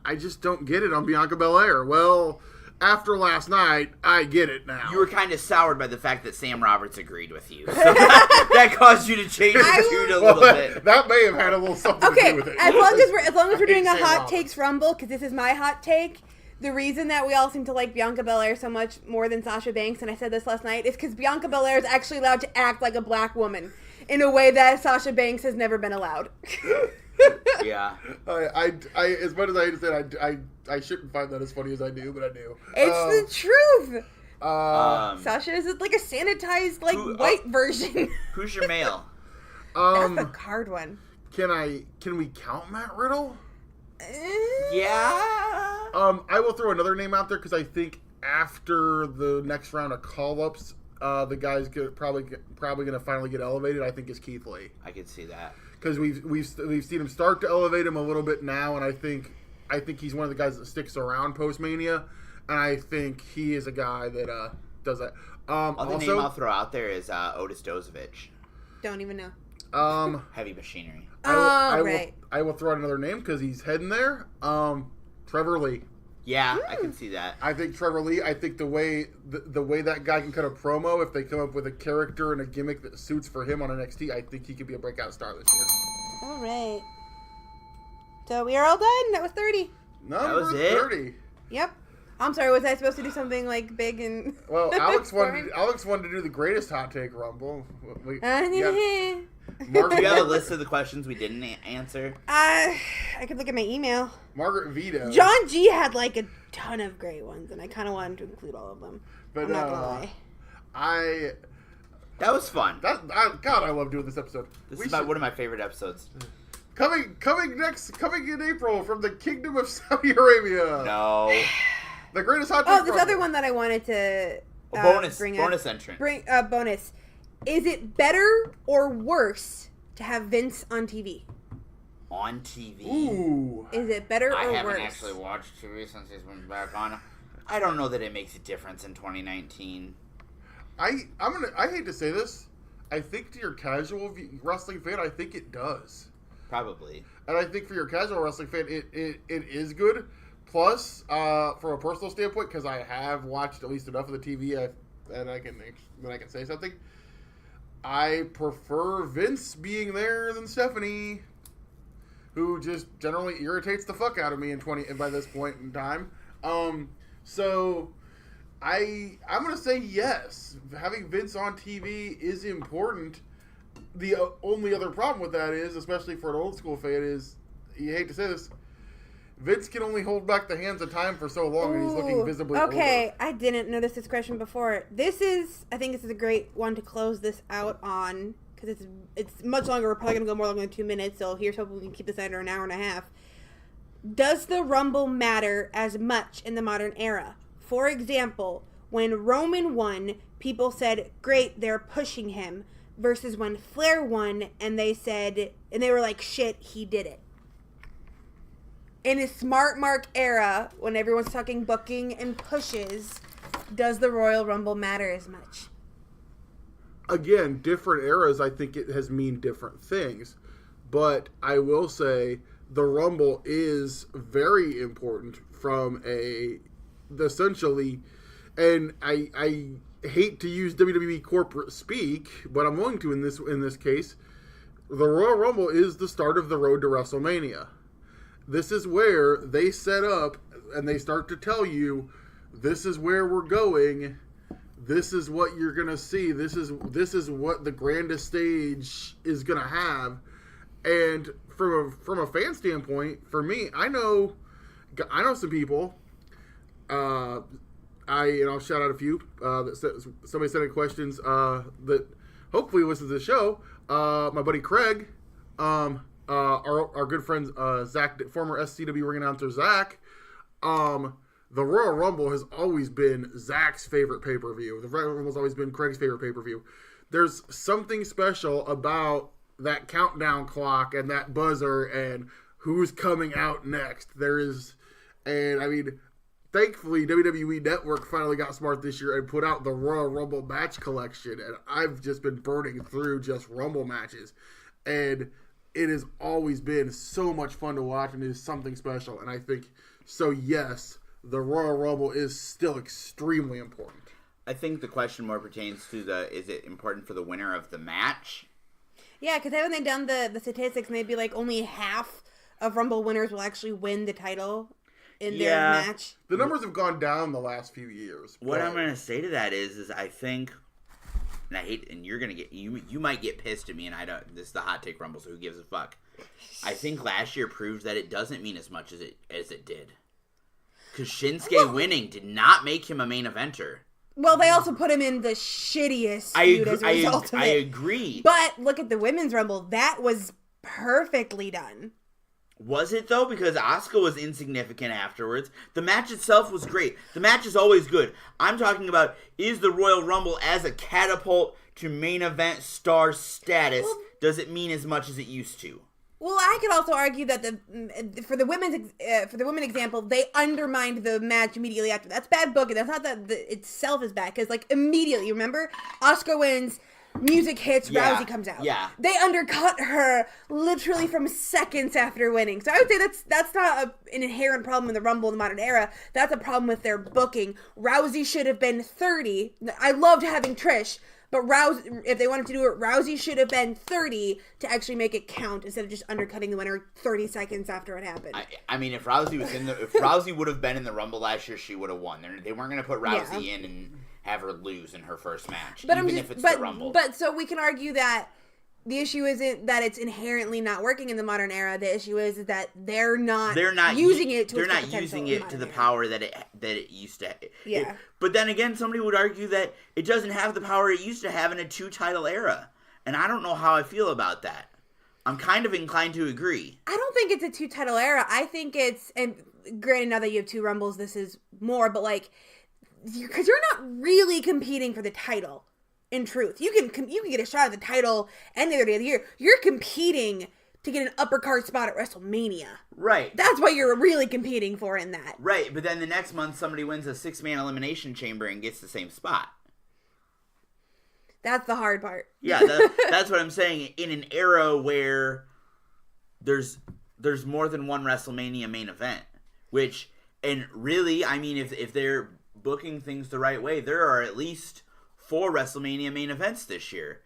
I just don't get it on Bianca Belair. Well, after last night, I get it now. You were kind of soured by the fact that Sam Roberts agreed with you. So that caused you to change your tune a little bit. That may have had a little something to Okay, do with it. as long as we're doing a Sam hot Roberts. takes rumble, because this is my hot take. The reason that we all seem to like Bianca Belair so much more than Sasha Banks, and I said this last night, is because Bianca Belair is actually allowed to act like a black woman in a way that Sasha Banks has never been allowed. Yeah. I as much as I said, I shouldn't find that as funny as I do, but I do. It's the truth. Sasha Sasha is like a sanitized, white version. Who's your male? That's a hard one. Can we count Matt Riddle? Yeah. I will throw another name out there because I think after the next round of call-ups, the guy's probably going to finally get elevated. I think is Keith Lee. I could see that because we've seen him start to elevate him a little bit now, and I think he's one of the guys that sticks around post Mania, and I think he is a guy that does that. Other name I'll throw out there is Otis Dozovich. Don't even know. Heavy Machinery. Right. I will throw out another name because he's heading there. Trevor Lee. Yeah, I can see that. I think Trevor Lee. I think the way that guy can cut a promo, if they come up with a character and a gimmick that suits for him on NXT, I think he could be a breakout star this year. All right. So we are all done. That was 30. Number was it? 30. Yep. I'm sorry. Was I supposed to do something like big and? Well, Alex wanted to do the greatest hot take rumble. Do you have a list of the questions we didn't answer? I could look at my email. Margaret Vito. John G had like a ton of great ones, and I kind of wanted to include all of them. But I'm not gonna lie. That was fun. God, I love doing this episode. This is one of my favorite episodes. Coming in April from the Kingdom of Saudi Arabia. No. The greatest hot take Oh, this rumble. other one that I wanted to bring up. Bonus entrant. Bonus. Is it better or worse to have Vince on TV? On TV? Ooh. Is it better or worse? I haven't actually watched TV since he's been back on. I don't know that it makes a difference in 2019. I hate to say this. I think to your casual wrestling fan, I think it does. Probably. And I think for your casual wrestling fan, it is good. Plus, from a personal standpoint, because I have watched at least enough of the TV, and I can say something. I prefer Vince being there than Stephanie, who just generally irritates the fuck out of me by this point in time. So I'm gonna say yes. Having Vince on TV is important. The only other problem with that is, especially for an old school fan, is you hate to say this, Vince can only hold back the hands of time for so long, and he's looking visibly older. I didn't notice this question before. I think this is a great one to close this out on, because it's much longer. We're probably going to go more longer than 2 minutes, so here's hoping we can keep this under an hour and a half. Does the Rumble matter as much in the modern era? For example, when Roman won, people said, great, they're pushing him, versus when Flair won, and they were like, shit, he did it. in a smart mark era, when everyone's talking booking and pushes, does the Royal Rumble matter as much? Again, different eras, I think it has mean different things. But I will say the Rumble is very important from essentially, and I hate to use WWE corporate speak, but I'm going to in this case. The Royal Rumble is the start of the road to WrestleMania. This is where they set up and they start to tell you, this is where we're going. This is what you're gonna see. This is what the grandest stage is gonna have. And from a fan standpoint, for me, I know some people. I'll shout out a few. Somebody sent in questions that hopefully listen to the show. My buddy Craig, our good friend Zach, former SCW ring announcer Zach. The Royal Rumble has always been Zach's favorite pay-per-view. The Royal Rumble has always been Craig's favorite pay-per-view. There's something special about that countdown clock and that buzzer and who's coming out next. Thankfully, WWE Network finally got smart this year and put out the Royal Rumble match collection, and I've just been burning through just Rumble matches, and it has always been so much fun to watch, and it is something special, and I think, so yes, the Royal Rumble is still extremely important. I think the question more pertains to is it important for the winner of the match? Yeah, because haven't they done the statistics, maybe like only half of Rumble winners will actually win the title in their match? The numbers have gone down the last few years. What I'm going to say to that is I think, and I hate, and you're going to you might get pissed at me, and I don't, this is the hot take Rumble, so who gives a fuck? I think last year proved that it doesn't mean as much as it did. Because Shinsuke winning did not make him a main eventer. Well, they also put him in the shittiest feud as a result of it. I agree. But look at the Women's Rumble. That was perfectly done. Was it, though? Because Asuka was insignificant afterwards. The match itself was great. The match is always good. I'm talking about, is the Royal Rumble as a catapult to main event star status, does it mean as much as it used to? Well, I could also argue that for the women example, they undermined the match immediately after. That's bad booking. That's not that itself is bad, because immediately, remember, Asuka wins, music hits, Rousey comes out. Yeah, they undercut her literally from seconds after winning. So I would say that's not an inherent problem in the Rumble in the modern era. That's a problem with their booking. Rousey should have been 30. I loved having Trish. But Rousey, if they wanted to do it, Rousey should have been 30 to actually make it count instead of just undercutting the winner 30 seconds after it happened. I mean, if Rousey would have been in the Rumble last year, she would have won. They weren't going to put Rousey in and have her lose in her first match, the Rumble. But so we can argue that the issue isn't that it's inherently not working in the modern era. The issue is that they're not using it to the power that it used to. Yeah. But then again, somebody would argue that it doesn't have the power it used to have in a 2-title era, and I don't know how I feel about that. I'm kind of inclined to agree. I don't think it's a 2-title era. I think it's, and granted, now that you have 2 Rumbles, this is more. But because you're not really competing for the title. In truth, you can get a shot at the title any other day of the year. You're competing to get an uppercard spot at WrestleMania. Right. That's what you're really competing for in that. Right, but then the next month somebody wins a 6-man elimination chamber and gets the same spot. That's the hard part. Yeah, that's what I'm saying. In an era where there's more than one WrestleMania main event, and really, I mean, if they're booking things the right way, there are at least 4 WrestleMania main events this year.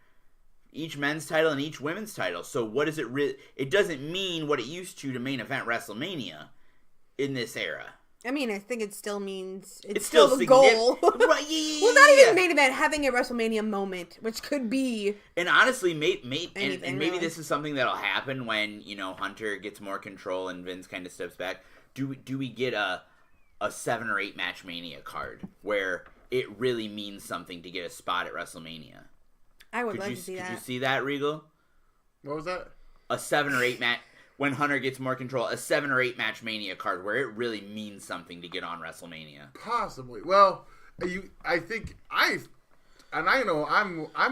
Each men's title and each women's title. So what does it really... It doesn't mean what it used to main event WrestleMania in this era. I mean, I think it still means... It's still the goal. Right, well, not even main event, having a WrestleMania moment, which could be... And honestly, maybe really. this is something that'll happen when, Hunter gets more control and Vince kind of steps back. Do we get a 7 or 8 match Mania card where it really means something to get a spot at WrestleMania? I would love to see that. Could you see that, Regal? What was that? A 7 or 8 match, when Hunter gets more control, a 7 or 8 match Mania card where it really means something to get on WrestleMania. Possibly. Well, I'm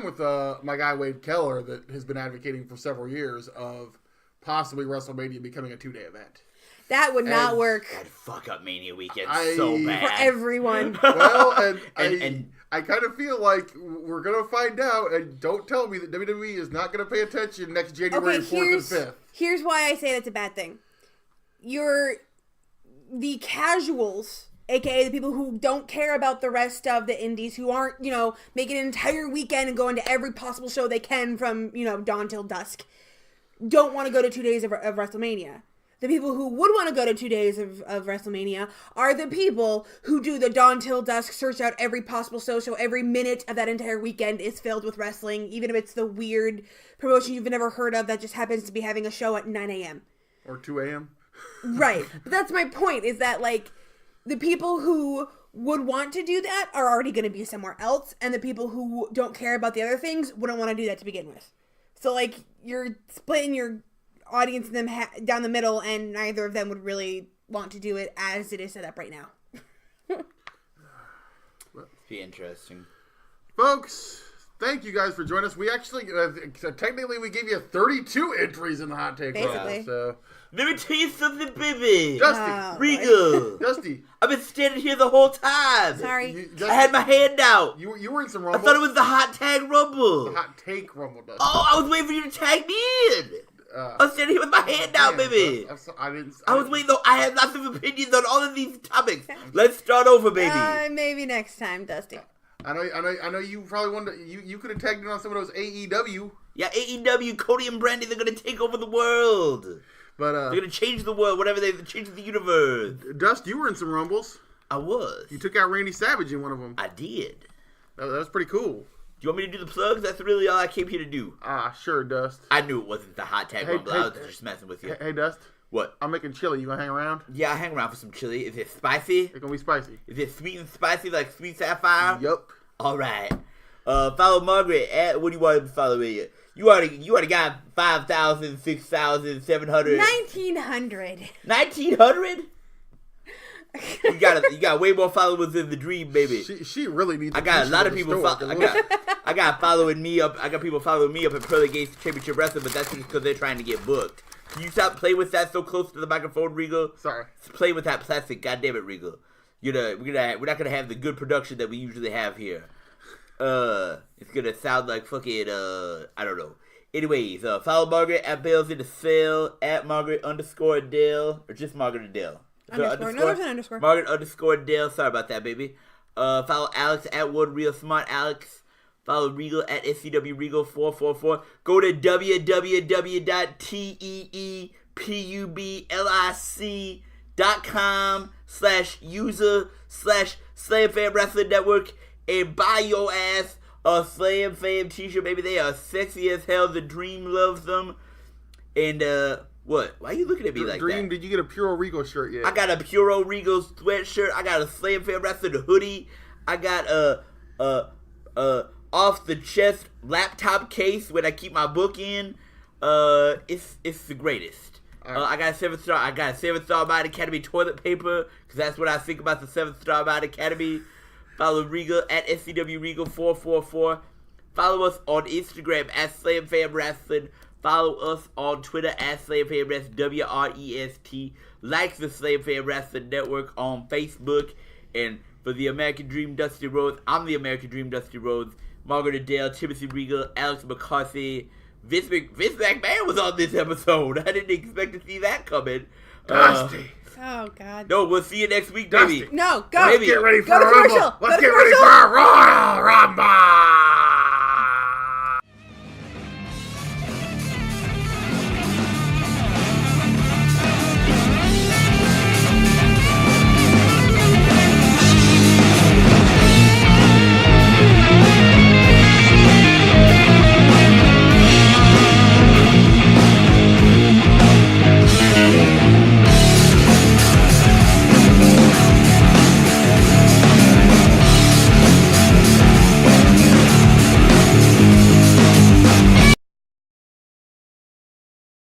with my guy Wade Keller that has been advocating for several years of possibly WrestleMania becoming a 2-day event. That would not And- work I'd fuck up Mania weekend I- so for bad. everyone. Well, And- I kind of feel like we're going to find out, and don't tell me that WWE is not going to pay attention next January 4th and 5th. Here's why I say that's a bad thing. The casuals, aka the people who don't care about the rest of the indies, who aren't, making an entire weekend and going to every possible show they can from, dawn till dusk, don't want to go to 2 days of WrestleMania. The people who would want to go to 2 days of WrestleMania are the people who do the dawn till dusk, search out every possible show, so every minute of that entire weekend is filled with wrestling, even if it's the weird promotion you've never heard of that just happens to be having a show at 9 a.m. Or 2 a.m. Right. But that's my point, is that, the people who would want to do that are already going to be somewhere else, and the people who don't care about the other things wouldn't want to do that to begin with. So, you're splitting your audience them down the middle, and neither of them would really want to do it as it is set up right now. Be interesting. Folks, thank you guys for joining us. We actually, technically, we gave you 32 entries in the hot take Basically. round, so. Let me tell you something, baby. Dusty. Regal. Dusty. I've been standing here the whole time. Sorry. I had my hand out. You were in some I rumble. thought it was the hot tag rumble. the hot take rumble, Dusty. Oh, I was waiting for you to tag me in. I was standing here with my hand out, Damn, baby. I I was waiting though. I have lots of opinions on all of these topics. Let's start over, baby. Maybe next time, Dusty. I know. You probably wanted to, you could have tagged in on some of those AEW, Yeah, AEW, Cody and Brandy, they're gonna take over the world. but They're gonna change the world, whatever they change the universe. Dust, you were in some rumbles. I was. You took out Randy Savage in one of them. I did. That was pretty cool. Do you want me to do the plugs? That's really all I came here to do. Sure, Dust. I knew it wasn't the hot tag rumble. I was just messing with you. Hey, Dust. What? I'm making chili. You gonna hang around? Yeah, I hang around for some chili. Is it spicy? It's gonna be spicy. Is it sweet and spicy like Sweet Sapphire? Yup. All right. Follow Margaret at, what do you want to follow me? You already got 5,000, 6,700. 1900. 1,900? You got way more followers than the dream, baby. She really needs. I got a lot of people. I got following me up. I got people following me up at Pearly Gates Championship Wrestling, but that's just because they're trying to get booked. Can you stop playing with that so close to the microphone, Regal? Sorry. Play with that plastic, goddamn it, Regal. We're not gonna have the good production that we usually have here. It's gonna sound like fucking I don't know. Anyways, follow Margaret at Bales in the Cell at Margaret_Adele, or just Margaret Adele. Underscore. No, there's an underscore. Margaret_Adele. Sorry about that, baby. Follow Alex at Wood Real Smart Alex. Follow Regal at SCW Regal 444. Go to www.teepublic.com/user/Slam Fam Wrestling Network and buy your ass a Slam Fam t-shirt, baby. They are sexy as hell. The Dream loves them. And, what? Why are you looking at me like Dream, that? did you get a Puro Regal shirt yet? I got a Puro Regal sweatshirt. I got a Slam Fam Wrestling hoodie. I got a off the chest laptop case when I keep my book in. It's the greatest. I got a 7-star. I got a 7-star Mind Academy toilet paper because that's what I think about the 7-star Mind Academy. Follow Regal at SCW Regal 444. Follow us on Instagram at Slam Fam Wrestling. Follow us on Twitter at Slam Fam Wrestling, WREST. Like the Slam Fam Wrestling Network on Facebook. And for the American Dream, Dusty Rhodes, I'm the American Dream, Dusty Rhodes. Margaret Adele, Timothy Regal, Alex McCarthy. Vince McMahon was on this episode. I didn't expect to see that coming. Dusty. Oh, God. No, we'll see you next week, baby. Dusty. No, go. Baby. Get ready for Go to a rumble. commercial. Let's Go to get ready commercial. for a Royal Rumble.